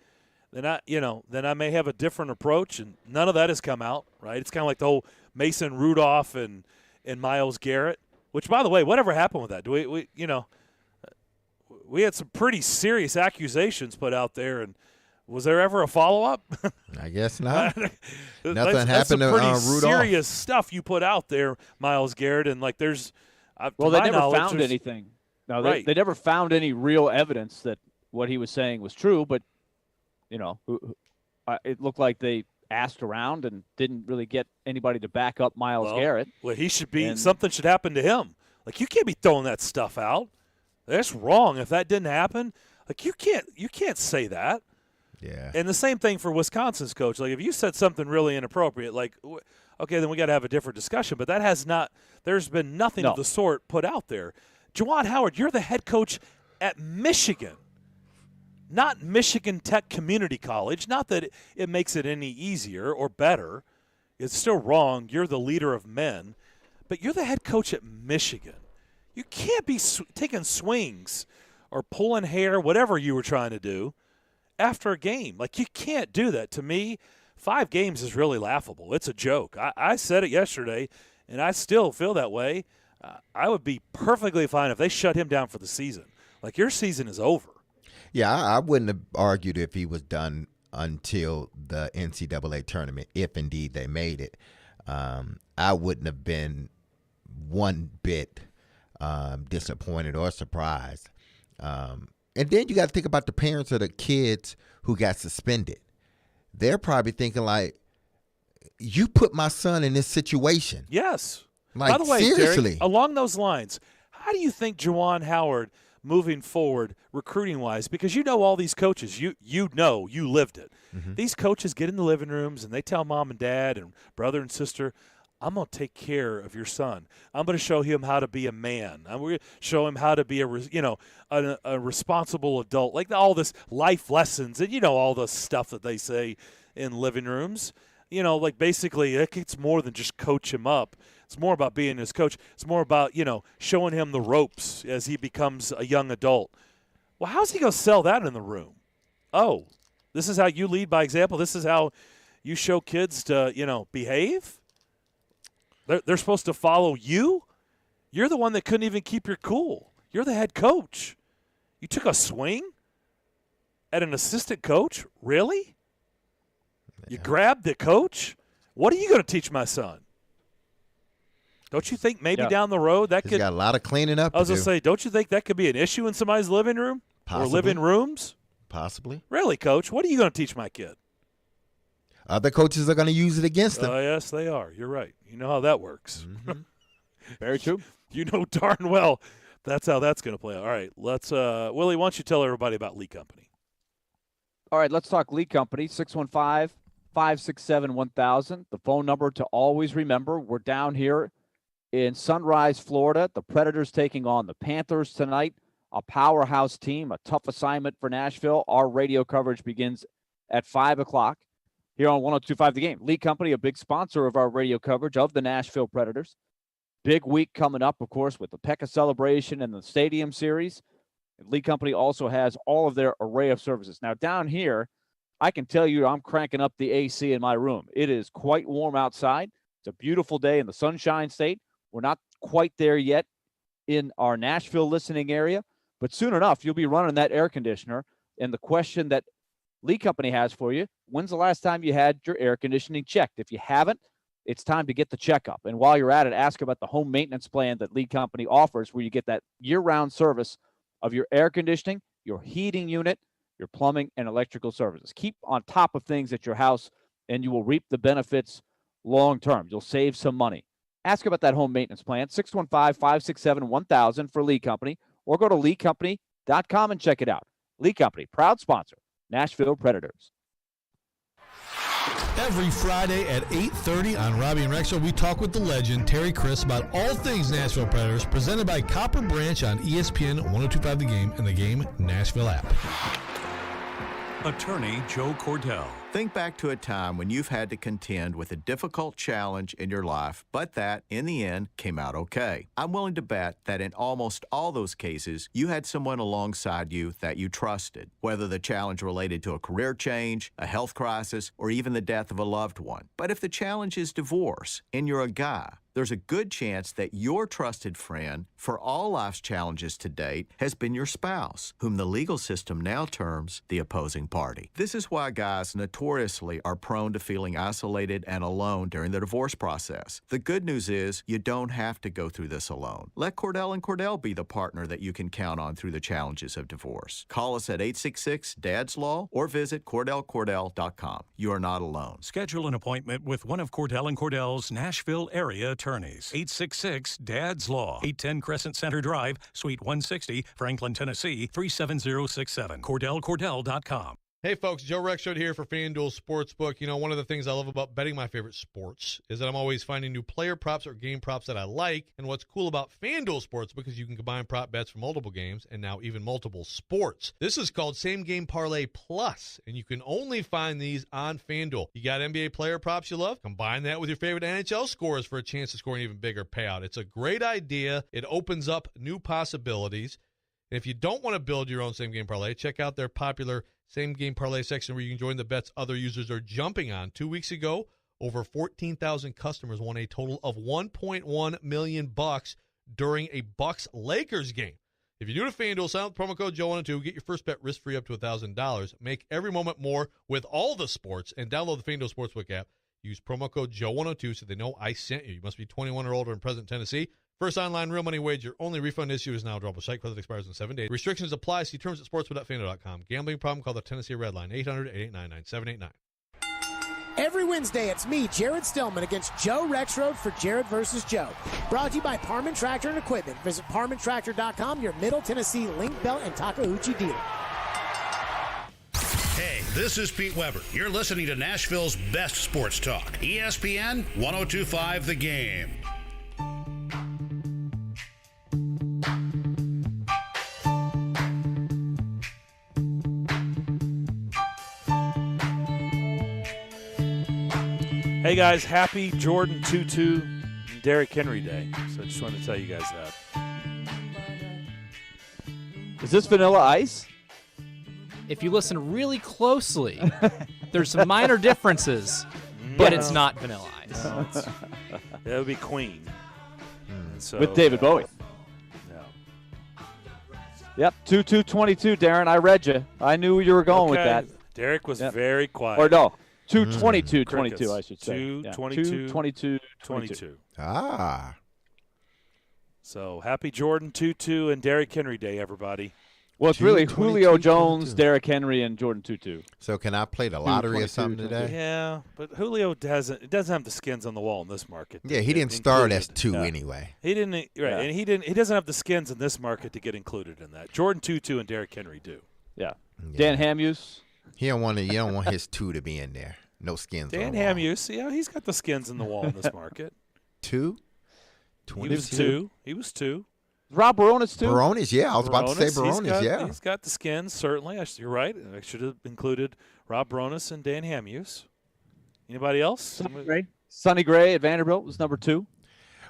then I may have a different approach, and none of that has come out, right? It's kind of like the whole Mason Rudolph and Myles Garrett, which, by the way, whatever happened with that? We had some pretty serious accusations put out there, and was there ever a follow-up?
I guess not. Nothing happened
that's some
to
pretty
Rudolph.
serious stuff you put out there, Myles Garrett, and like there's
well, they never found anything. No,
right.
they never found any real evidence that what he was saying was true, but it looked like they asked around and didn't really get anybody to back up Myles Garrett.
Well, he should be. Something should happen to him. Like, you can't be throwing that stuff out. That's wrong. If that didn't happen, like, you can't say that.
Yeah.
And the same thing for Wisconsin's coach. Like, if you said something really inappropriate, like, okay, then we got to have a different discussion. But that has not. There's been nothing of the sort put out there. Juwan Howard, you're the head coach at Michigan, not Michigan Tech Community College. Not that it makes it any easier or better. It's still wrong. You're the leader of men, but you're the head coach at Michigan. You can't be taking swings or pulling hair, whatever you were trying to do, after a game. Like, you can't do that. To me, 5 games is really laughable. It's a joke. I said it yesterday, and I still feel that way. I would be perfectly fine if they shut him down for the season. Like, your season is over.
Yeah, I wouldn't have argued if he was done until the NCAA tournament, if indeed they made it. I wouldn't have been one bit disappointed or surprised. And then you got to think about the parents of the kids who got suspended. They're probably thinking, like, you put my son in this situation.
Yes.
Like,
by the way,
seriously.
Derek, along those lines, how do you think Juwan Howard moving forward recruiting-wise, because you know all these coaches, you lived it. Mm-hmm. These coaches get in the living rooms and they tell mom and dad and brother and sister, I'm going to take care of your son. I'm going to show him how to be a man. I'm going to show him how to be a responsible adult, like all this life lessons and all the stuff that they say in living rooms. Like basically it's more than just coach him up. It's more about being his coach. It's more about, showing him the ropes as he becomes a young adult. Well, how's he going to sell that in the room? Oh, this is how you lead by example? This is how you show kids to, behave? They're supposed to follow you? You're the one that couldn't even keep your cool. You're the head coach. You took a swing at an assistant coach? Really? Yeah. You grabbed the coach? What are you going to teach my son? Don't you think maybe down the road that
He's got a lot of cleaning up
I was going to say, don't you think that could be an issue in somebody's living room?
Possibly.
Or living rooms?
Possibly.
Really, Coach? What are you going to teach my kid?
Other coaches are going to use it against them.
Oh, yes, they are. You're right. You know how that works.
Mm-hmm.
Very true.
You know darn well that's how that's going to play out. All right, let's Willie, why don't you tell everybody about Lee Company?
All right, let's talk Lee Company, 615-567-1000. The phone number to always remember. We're down here in Sunrise, Florida. The Predators taking on the Panthers tonight, a powerhouse team, a tough assignment for Nashville. Our radio coverage begins at 5 o'clock here on 102.5 The Game. Lee Company, a big sponsor of our radio coverage of the Nashville Predators. Big week coming up, of course, with the PECA celebration and the Stadium Series. Lee Company also has all of their array of services. Now, down here, I can tell you I'm cranking up the AC in my room. It is quite warm outside. It's a beautiful day in the Sunshine State. We're not quite there yet in our Nashville listening area, but soon enough, you'll be running that air conditioner. And the question that Lee Company has for you, when's the last time you had your air conditioning checked? If you haven't, it's time to get the checkup. And while you're at it, ask about the home maintenance plan that Lee Company offers, where you get that year-round service of your air conditioning, your heating unit, your plumbing, and electrical services. Keep on top of things at your house, and you will reap the benefits long-term. You'll save some money. Ask about that home maintenance plan, 615-567-1000 for Lee Company, or go to leecompany.com and check it out. Lee Company, proud sponsor, Nashville Predators.
Every Friday at 8:30 on Robbie and Rex Show, we talk with the legend, Terry Chris, about all things Nashville Predators, presented by Copper Branch on ESPN 102.5 The Game and the Game Nashville app.
Attorney Joe Cordell.
Think back to a time when you've had to contend with a difficult challenge in your life, but that, in the end, came out okay. I'm willing to bet that in almost all those cases, you had someone alongside you that you trusted, whether the challenge related to a career change, a health crisis, or even the death of a loved one. But if the challenge is divorce, and you're a guy, there's a good chance that your trusted friend for all life's challenges to date has been your spouse, whom the legal system now terms the opposing party. This is why guys notoriously are prone to feeling isolated and alone during the divorce process. The good news is you don't have to go through this alone. Let Cordell & Cordell be the partner that you can count on through the challenges of divorce. Call us at 866-DADS-LAW or visit CordellCordell.com. You are not alone.
Schedule an appointment with one of Cordell & Cordell's Nashville area attorneys. 866-DADS-LAW, 810 Crescent Center Drive, Suite 160, Franklin, Tennessee, 37067. CordellCordell.com.
Hey folks, Joe Rexrode here for FanDuel Sportsbook. You know, one of the things I love about betting my favorite sports is that I'm always finding new player props or game props that I like. And what's cool about FanDuel Sportsbook is you can combine prop bets for multiple games and now even multiple sports. This is called Same Game Parlay Plus, and you can only find these on FanDuel. You got NBA player props you love? Combine that with your favorite NHL scores for a chance to score an even bigger payout. It's a great idea. It opens up new possibilities. And if you don't want to build your own Same Game Parlay, check out their popular Same Game Parlay section where you can join the bets other users are jumping on. 2 weeks ago, over 14,000 customers won a total of $1.1 million during a Bucks-Lakers game. If you're new to FanDuel, sign up with promo code Joe102, get your first bet risk-free up to $1,000. Make every moment more with all the sports, and download the FanDuel Sportsbook app. Use promo code Joe102 so they know I sent you. You must be 21 or older and present in Tennessee. First online real money wager. Only refund issue is now drawable. Site credit expires in 7 days. Restrictions apply. See terms at sportsbook.fanduel.com. Gambling problem? Call the Tennessee Red Line. 800-889-9789.
Every Wednesday, it's me, Jared Stillman, against Joe Rexrode for Jared versus Joe. Brought to you by Parman Tractor and Equipment. Visit ParmanTractor.com, your Middle Tennessee link belt and Takeuchi dealer.
Hey, this is Pete Weber. You're listening to Nashville's best sports talk. ESPN 102.5 The Game.
Hey guys, happy Jordan Tutu and Derrick Henry Day. So I just wanted to tell you guys that.
Is this Vanilla Ice?
If you listen really closely, there's some minor differences, but it's not Vanilla Ice.
No, that would be Queen. So,
with David Bowie.
Yeah.
Yep, 2-2-22, Darren. I read you. I knew you were going with that.
Derrick was very quiet.
Or no, 2-22-22, I should say.
2-22-22.
Ah.
So happy Jordan Tutu and Derrick Henry Day, everybody.
Well, it's really Julio Jones, Derrick Henry, and Jordan Tutu.
So can I play the lottery or something today?
Yeah, but Julio doesn't have the skins on the wall in this market.
Yeah, he didn't start as two anyway.
He didn't, right? Yeah. And he doesn't have the skins in this market to get included in that. Jordan Tutu and Derrick Henry do.
Yeah. Dan Hamuse.
You don't want his two to be in there. No skins.
Dan
on the wall.
Hamuse, yeah, he's got the skins in the wall in this market.
2?
He was 2. He was 2.
Rob Baronis too.
Baronis, yeah, I was about to say Baronis, yeah.
He's got the skins, certainly. You're right. I should have included Rob Baronis and Dan Hamuse. Anybody else?
Sonny Gray at Vanderbilt was number 2.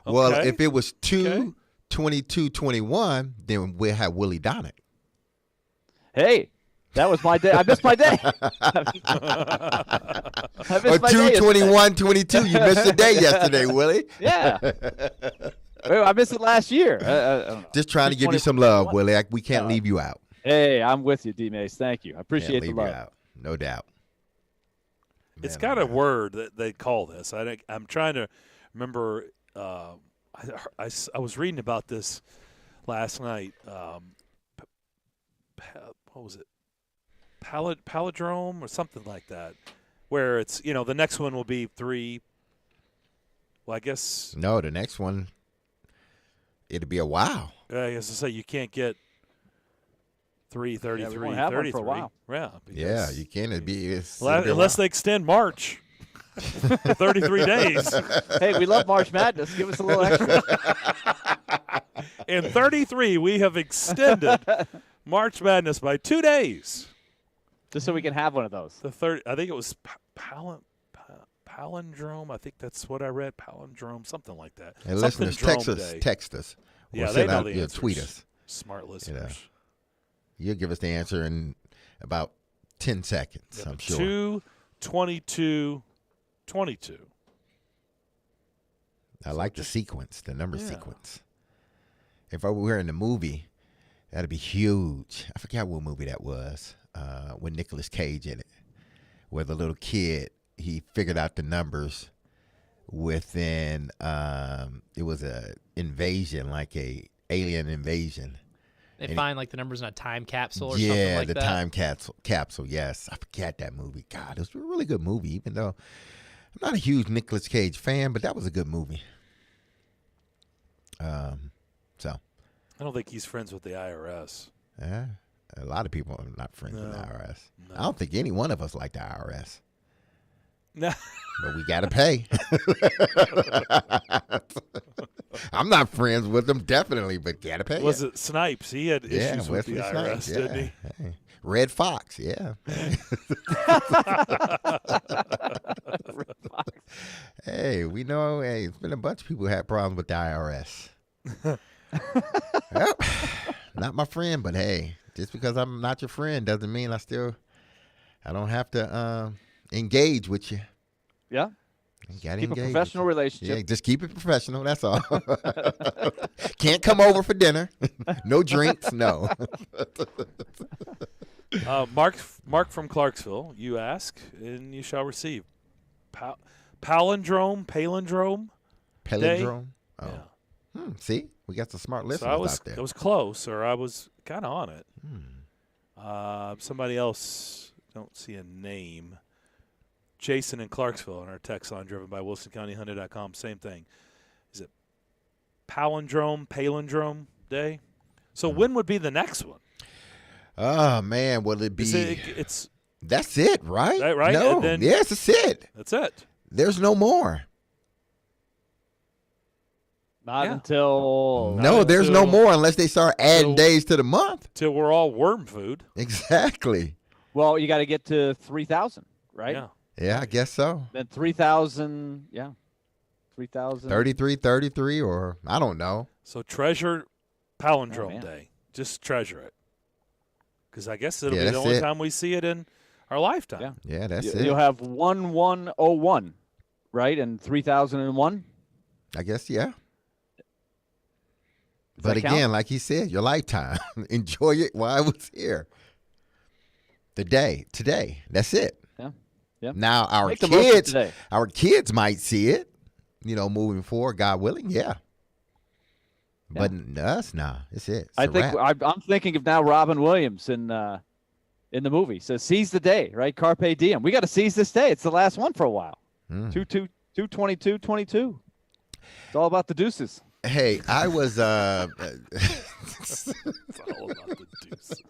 Well, if it was 2, 22, 21, then we'll have Willie Donick.
Hey, that was my day. I missed my day.
Or 2, 21, 22. You missed a day yesterday, Willie.
Yeah. I missed it last year. I don't know.
Just trying to give you some love, Willie. We can't leave you out.
Hey, I'm with you, D-Mace. Thank you. I appreciate the love.
You out. No doubt.
It's got a word that they call this. I'm trying to remember. I was reading about this last night. What was it? Palindrome or something like that, where it's, the next one will be 3. Well, I guess.
No, the next one, it'll be a while.
I guess to say you can't get 333, 33.
For a while.
Yeah.
Yeah, you can't. Unless
they extend March. for 33 days.
Hey, we love March Madness. Give us a little extra.
In 33, we have extended March Madness by 2 days.
Just so we can have one of those.
The third, I think it was palindrome. I think that's what I read. Palindrome, something like that.
Hey,
something
listeners, text us. Or
Yeah, they know the
yeah,
answers.
tweet us.
Smart listeners.
You'll give us the answer in about 10 seconds, I'm sure.
2-22-22.
I like the sequence, the number sequence. If I were in the movie, that'd be huge. I forgot what movie that was, with Nicolas Cage in it, where the little kid, he figured out the numbers within, it was a invasion, like a alien invasion.
They find like the numbers in a time capsule or
yeah,
something like that.
Yeah, the time capsule. Yes, I forget that movie. God, it was a really good movie. Even though I'm not a huge Nicolas Cage fan, but that was a good movie. So
I don't think he's friends with the IRS.
Yeah, a lot of people are not friends with the IRS.
No.
I don't think any one of us like the IRS.
No,
but we gotta pay. I'm not friends with them, definitely, but gotta pay.
Was it Snipes? He had issues with the
Wesley
IRS,
Snipes,
didn't he?
Hey. Red Fox, yeah. Hey, we know. Hey, it's been a bunch of people who had problems with the IRS. Well, not my friend, but hey, just because I'm not your friend doesn't mean I don't have to engage with you.
Yeah.
You gotta
keep
engage
a professional relationship.
Yeah, just keep it professional. That's all. Can't come over for dinner. No drinks. No.
Mark from Clarksville, you ask and you shall receive. Palindrome.
Palindrome.
Day?
Oh.
Yeah.
See, we got some smart listeners out there.
I was close, or I was kind of on it. Somebody else, don't see a name. Jason in Clarksville on our text line, driven by WilsonCountyHunter.com. Same thing. Is it palindrome day? So when would be the next one?
Oh man, will it be?
It's
that's it, right?
Right.
No, yes, that's it.
That's it.
There's no more.
Not until
there's no more unless they start adding days to the month.
Till we're all worm food.
Exactly.
Well, you got to get to 3,000, right?
Yeah.
Yeah, I guess so.
Then 3,000, 3,000.
33, or I don't know.
So treasure palindrome day. Just treasure it. Because I guess it'll be the only time we see it in our lifetime.
Yeah, that's it.
You'll have 1101, right? And 3001?
I guess, yeah. But again,
count?
like he said, your lifetime. Enjoy it while I was here. Today. That's it.
Yeah.
Now our
Make the most of today.
our kids might see it, moving forward, God willing, yeah. But us, nah, it's it. It's a wrap.
I'm thinking of now Robin Williams in the movie. So seize the day, right? Carpe diem. We got to seize this day. It's the last one for a while. 2-22-22. It's all about the deuces.
Hey, I was
It's all about the deuces.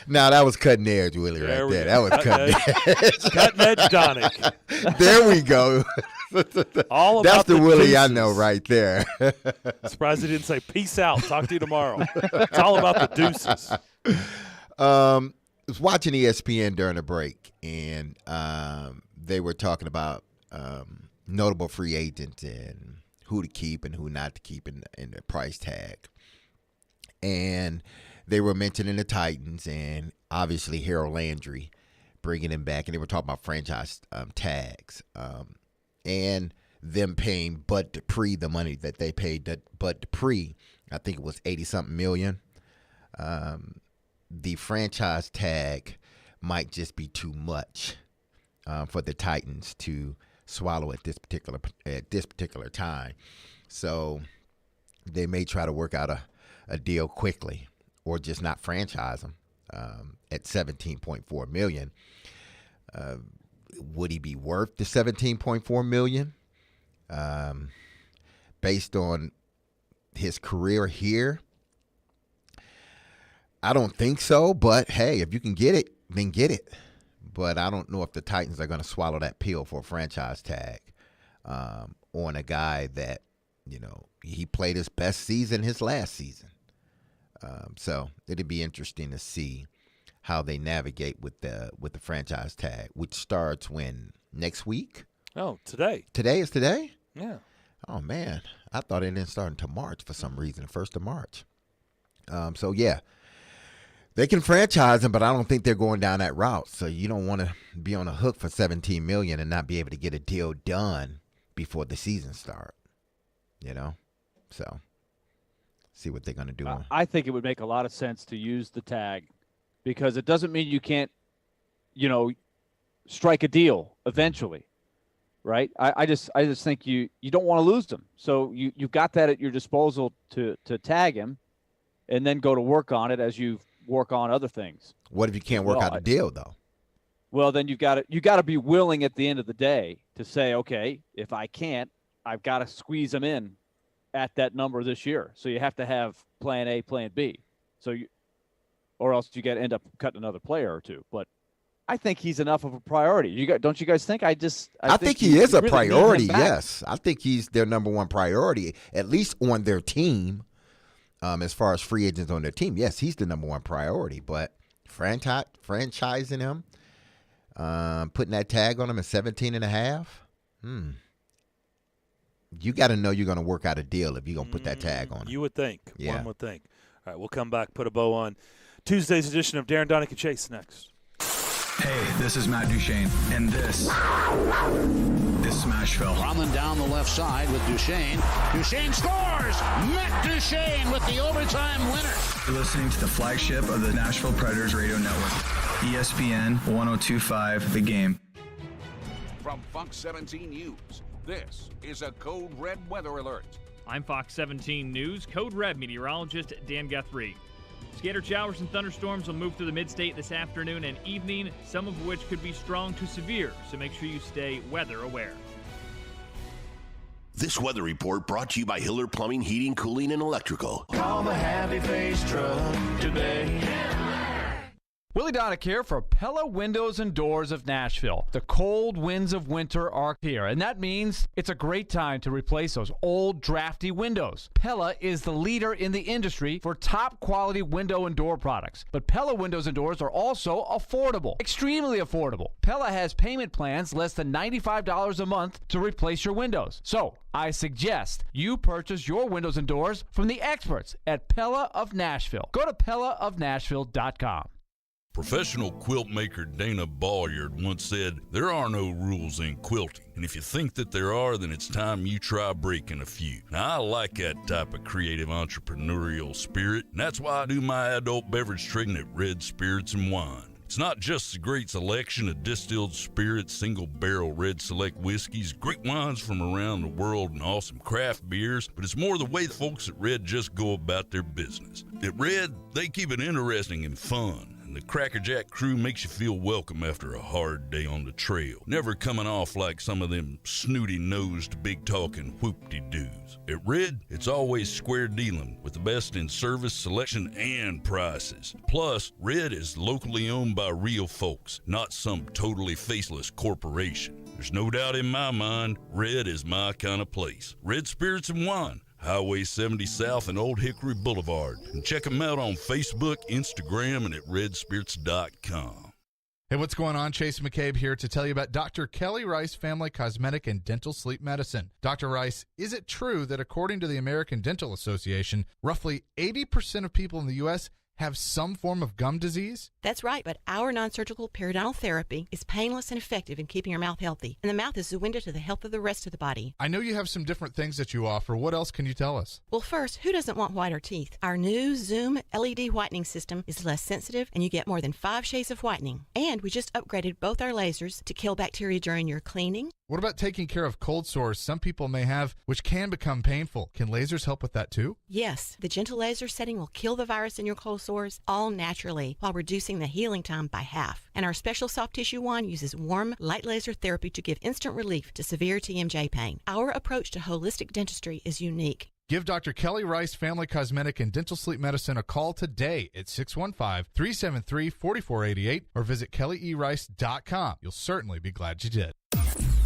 Now that was cutting edge, Willie, right there. That was cutting edge.
Cutting edge, Donick.
There we go.
All
That's
about
the Willie
deuces.
I know right there.
Surprised he didn't say peace out. Talk to you tomorrow. It's all about the deuces.
I was watching ESPN during the break, and they were talking about notable free agents and who to keep and who not to keep in the price tag. And they were mentioning the Titans and obviously Harold Landry, bringing him back. And they were talking about franchise tags and them paying Bud Dupree the money that they paid Bud Dupree. I think it was 80-something million. The franchise tag might just be too much for the Titans to swallow at this particular time. So they may try to work out a deal quickly or just not franchise him at $17.4 million. Would he be worth the $17.4 million based on his career here? I don't think so, but hey, if you can get it, then get it. but I don't know if the Titans are going to swallow that pill for a franchise tag on a guy that, he played his best season his last season. So it'd be interesting to see how they navigate with the franchise tag, which starts when? Next week?
Oh, today.
Today is today?
Yeah.
Oh, man. I thought it didn't start until March for some reason, 1st of March. So, yeah. They can franchise him, but I don't think they're going down that route. So you don't want to be on a hook for $17 million and not be able to get a deal done before the season starts. So see what they're going to do.
I think it would make a lot of sense to use the tag because it doesn't mean you can't, strike a deal eventually, right? I just think you don't want to lose them. So you've got that at your disposal to tag him and then go to work on it as you work on other things.
What if you can't work out a deal, though?
Well, then you got to be willing at the end of the day to say, okay, if I can't, I've got to squeeze them in at that number this year. So you have to have plan A, plan B. Or else you got to end up cutting another player or two. But I think he's enough of a priority. Don't you guys think? I
think he is a priority. Yes, I think he's their number one priority, at least on their team. As far as free agents on their team, yes, he's the number one priority. But franchising him, putting that tag on him at 17.5, you got to know you're going to work out a deal if you're going to put that tag on him.
You would think.
Yeah.
One would think. All right, we'll come back, put a bow on Tuesday's edition of Darren, Donick, and Chase next.
Hey, this is Matt Duchene, and this is Smashville.
Running down the left side with Duchene. Duchene scores! Matt Duchene with the overtime winner.
You're listening to the flagship of the Nashville Predators Radio Network, ESPN 102.5 The Game.
From Fox 17 News, this is a Code Red weather alert.
I'm Fox 17 News Code Red meteorologist Dan Guthrie. Scattered showers and thunderstorms will move through the mid-state this afternoon and evening, some of which could be strong to severe, so make sure you stay weather aware.
This weather report brought to you by Hiller Plumbing, Heating, Cooling, and Electrical.
Call the Happy Face Truck today.
Willie Donick here for Pella Windows and Doors of Nashville. The cold winds of winter are here, and that means it's a great time to replace those old, drafty windows. Pella is the leader in the industry for top-quality window and door products. But Pella Windows and Doors are also affordable, extremely affordable. Pella has payment plans less than $95 a month to replace your windows. So, I suggest you purchase your windows and doors from the experts at Pella of Nashville. Go to PellaofNashville.com.
Professional quilt maker Dana Balliard once said, "There are no rules in quilting, and if you think that there are, then it's time you try breaking a few." Now, I like that type of creative entrepreneurial spirit, and that's why I do my adult beverage trading at Red Spirits and Wine. It's not just a great selection of distilled spirits, single-barrel Red Select whiskeys, great wines from around the world, and awesome craft beers, but it's more the way the folks at Red just go about their business. At Red, they keep it interesting and fun. The Cracker Jack crew makes you feel welcome after a hard day on the trail, never coming off like some of them snooty-nosed, big-talking whoop-de-doos. At Red, it's always square dealing with the best in service, selection, and prices. Plus, Red is locally owned by real folks, not some totally faceless corporation. There's no doubt in my mind, Red is my kind of place. Red Spirits and Wine, Highway 70 South and Old Hickory Boulevard. And check them out on Facebook, Instagram, and at redspirits.com.
Hey, what's going on? Chase McCabe here to tell you about Dr. Kelly Rice Family Cosmetic and Dental Sleep Medicine. Dr. Rice, is it true that according to the American Dental Association, roughly 80% of people in the U.S. have some form of gum disease?
That's right, but our non-surgical periodontal therapy is painless and effective in keeping your mouth healthy. And the mouth is the window to the health of the rest of the body.
I know you have some different things that you offer. What else can you tell us?
Well, first, who doesn't want whiter teeth? Our new Zoom LED whitening system is less sensitive, and you get more than 5 shades of whitening. And we just upgraded both our lasers to kill bacteria during your cleaning.
What about taking care of cold sores some people may have, which can become painful? Can lasers help with that too?
Yes, the gentle laser setting will kill the virus in your cold sores all naturally while reducing the healing time by half. And our special soft tissue wand uses warm, light laser therapy to give instant relief to severe TMJ pain. Our approach to holistic dentistry is unique.
Give Dr. Kelly Rice Family Cosmetic and Dental Sleep Medicine a call today at 615-373-4488 or visit kellyerice.com. You'll certainly be glad you did.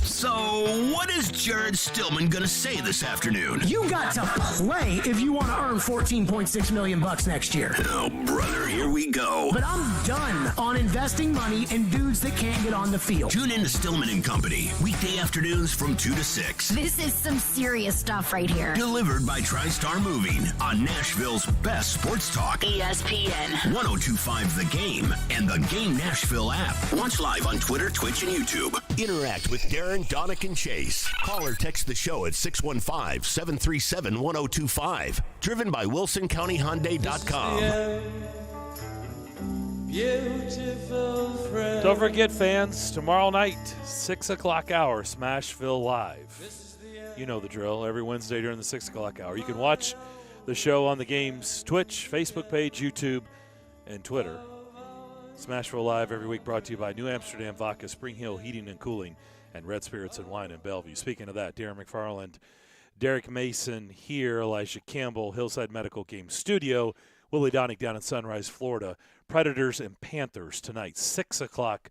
So, what is Jared Stillman going to say this afternoon?
You got to play if you want to earn $14.6 million next year.
Oh, brother, here we go.
But I'm done on investing money in dudes that can't get on the field.
Tune in to Stillman and Company, weekday afternoons from 2 to 6.
This is some serious stuff right here.
Delivered by TriStar Moving on Nashville's best sports talk.
ESPN
1025 The Game and the Game Nashville app. Watch live on Twitter, Twitch, and YouTube. Interact with Darren, Donick, and Chase. Call or text the show at 615-737-1025. Driven by WilsonCountyHyundai.com.
Don't forget, fans, tomorrow night, 6 o'clock hour, Smashville Live. You know the drill. Every Wednesday during the 6 o'clock hour. You can watch the show on the game's Twitch, Facebook page, YouTube, and Twitter. Smashville Live every week brought to you by New Amsterdam Vodka, Spring Hill Heating and Cooling, and Red Spirits and Wine in Bellevue. Speaking of that, Darren McFarland, Derek Mason here, Elijah Campbell, Hillside Medical Game Studio, Willie Donick down in Sunrise, Florida. Predators and Panthers tonight, 6 o'clock.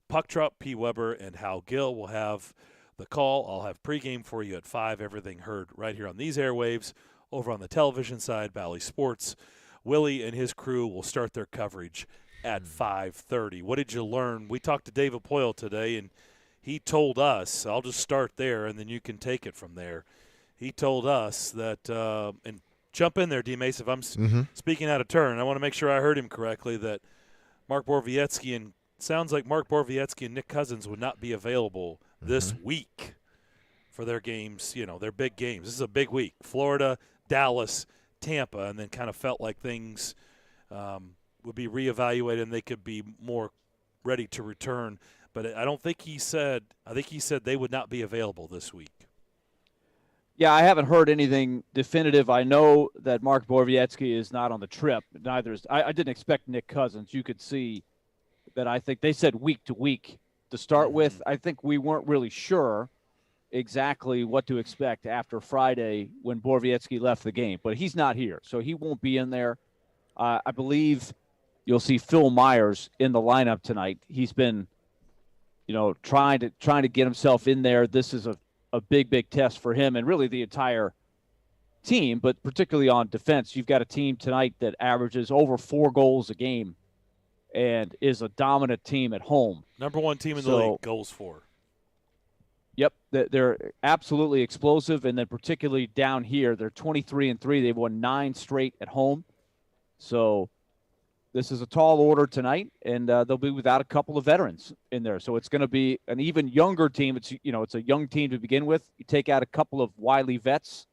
Puck Drop, P. Weber, and Hal Gill will have the call. I'll have pregame for you at 5. Everything heard right here on these airwaves. Over on the television side, Bally Sports. Willie and his crew will start their coverage at 5:30. What did you learn? We talked to David Poyle today, and he told us, I'll just start there, and then you can take it from there. He told us that, and jump in there, D-Mace, if I'm speaking out of turn. I want to make sure I heard him correctly, that Mark Borowiecki and sounds like Mark Borowiecki and Nick Cousins would not be available this week for their games, their big games. This is a big week. Florida, Dallas, Tampa, and then kind of felt like things would be reevaluated and they could be more ready to return. But I don't think he said – I think he said they would not be available this week.
Yeah, I haven't heard anything definitive. I know that Mark Borowiecki is not on the trip. Neither is – I didn't expect Nick Cousins. You could see that I think they said week to week to start with. I think we weren't really sure exactly what to expect after Friday when Borowiecki left the game. But he's not here, so he won't be in there. I believe you'll see Phil Myers in the lineup tonight. He's been – trying to get himself in there. This is a big test for him and really the entire team, but particularly on defense. You've got a team tonight that averages over 4 goals a game and is a dominant team at home.
Number 1 team in the league, goals for.
Yep, they're absolutely explosive, and then particularly down here, they're 23-3. They've won 9 straight at home. So this is a tall order tonight, and they'll be without a couple of veterans in there. So it's going to be an even younger team. It's a young team to begin with. You take out a couple of wily vets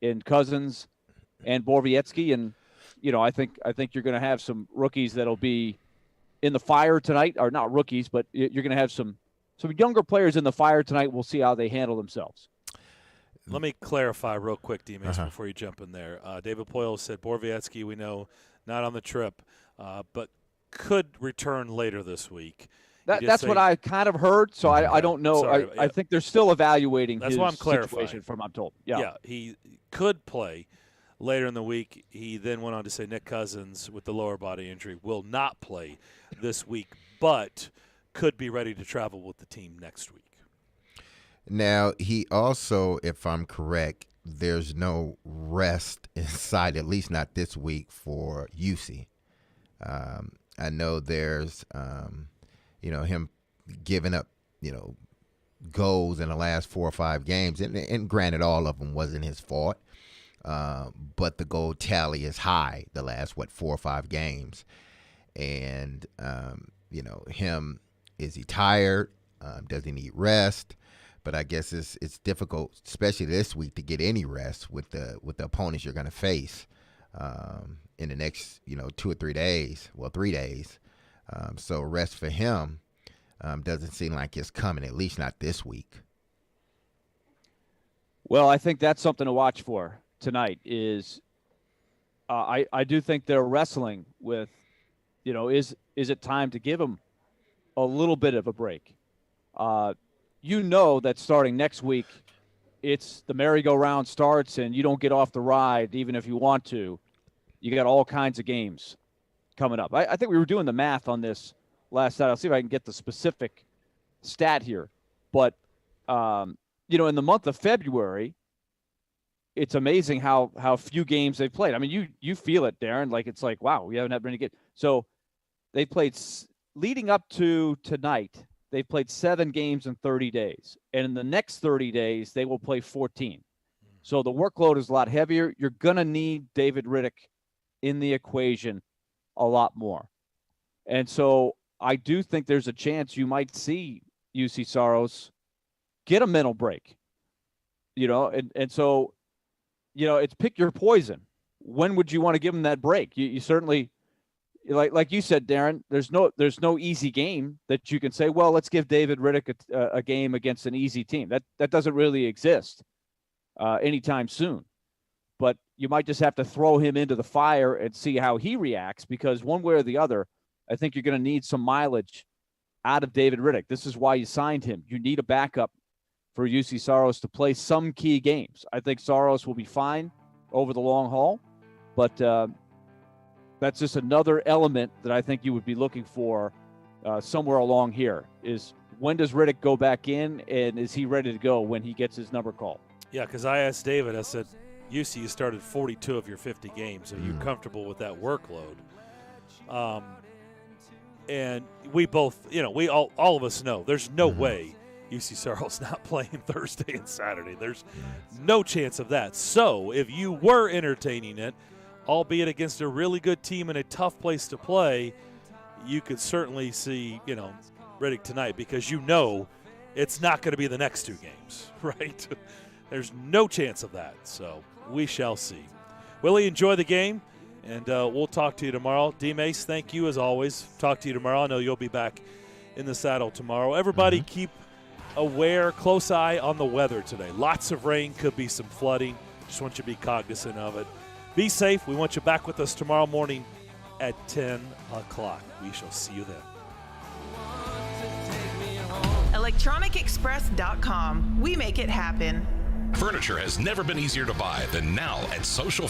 in Cousins and Borowiecki, and I think you're going to have some rookies that'll be in the fire tonight, or not rookies, but you're going to have some younger players in the fire tonight. We'll see how they handle themselves.
Let me clarify real quick, D-Mace, before you jump in there. David Poyle said Borowiecki, we know, not on the trip, but could return later this week.
That's what I kind of heard, so I don't know.
Sorry,
I think they're still evaluating
That's
his
why I'm clarifying.
situation from I'm told. Yeah,
he could play later in the week. He then went on to say Nick Cousins, with the lower body injury, will not play this week, but could be ready to travel with the team next week.
Now, he also, if I'm correct, there's no rest inside, at least not this week, for UC. I know there's, him giving up, goals in the last 4 or 5 games. And granted, all of them wasn't his fault. But the goal tally is high the last, 4 or 5 games. And, him, is he tired? Does he need rest? But I guess it's difficult, especially this week, to get any rest with the opponents you're going to face in the next 2 or 3 days. Well, 3 days. So rest for him doesn't seem like it's coming, at least not this week.
Well, I think that's something to watch for tonight. Is I do think they're wrestling with, is it time to give him a little bit of a break? That starting next week, it's the merry-go-round starts and you don't get off the ride even if you want to. You got all kinds of games coming up. I think we were doing the math on this last night. I'll see if I can get the specific stat here. But, in the month of February, it's amazing how few games they've played. I mean, you feel it, Darren. Like, it's like, wow, we haven't had many games. So they played leading up to tonight. They've played 7 games in 30 days. And in the next 30 days, they will play 14. So the workload is a lot heavier. You're going to need David Riddick in the equation a lot more. And so I do think there's a chance you might see UC Saros get a mental break. And so, it's pick your poison. When would you want to give him that break? You certainly, like you said, Darren, there's no easy game that you can say, well, let's give David Riddick a game against an easy team. That doesn't really exist anytime soon. But you might just have to throw him into the fire and see how he reacts, because one way or the other, I think you're going to need some mileage out of David Riddick. This is why you signed him. You need a backup for UC Saros to play some key games. I think Saros will be fine over the long haul, but that's just another element that I think you would be looking for somewhere along here is, when does Riddick go back in, and is he ready to go when he gets his number called?
Yeah, because I asked David, I said, UC, you started 42 of your 50 games. Are you comfortable with that workload? And we both, all of us know there's no way UC Saros not playing Thursday and Saturday. There's no chance of that. So if you were entertaining it, albeit against a really good team in a tough place to play, you could certainly see, Riddick tonight, because it's not going to be the next 2 games, right? There's no chance of that. So we shall see. Willie, enjoy the game, and we'll talk to you tomorrow. D-Mace, thank you as always. Talk to you tomorrow. I know you'll be back in the saddle tomorrow. Everybody keep aware, close eye on the weather today. Lots of rain, could be some flooding. Just want you to be cognizant of it. Be safe. We want you back with us tomorrow morning at 10 o'clock. We shall see you then.
ElectronicExpress.com. We make it happen.
Furniture has never been easier to buy than now at Social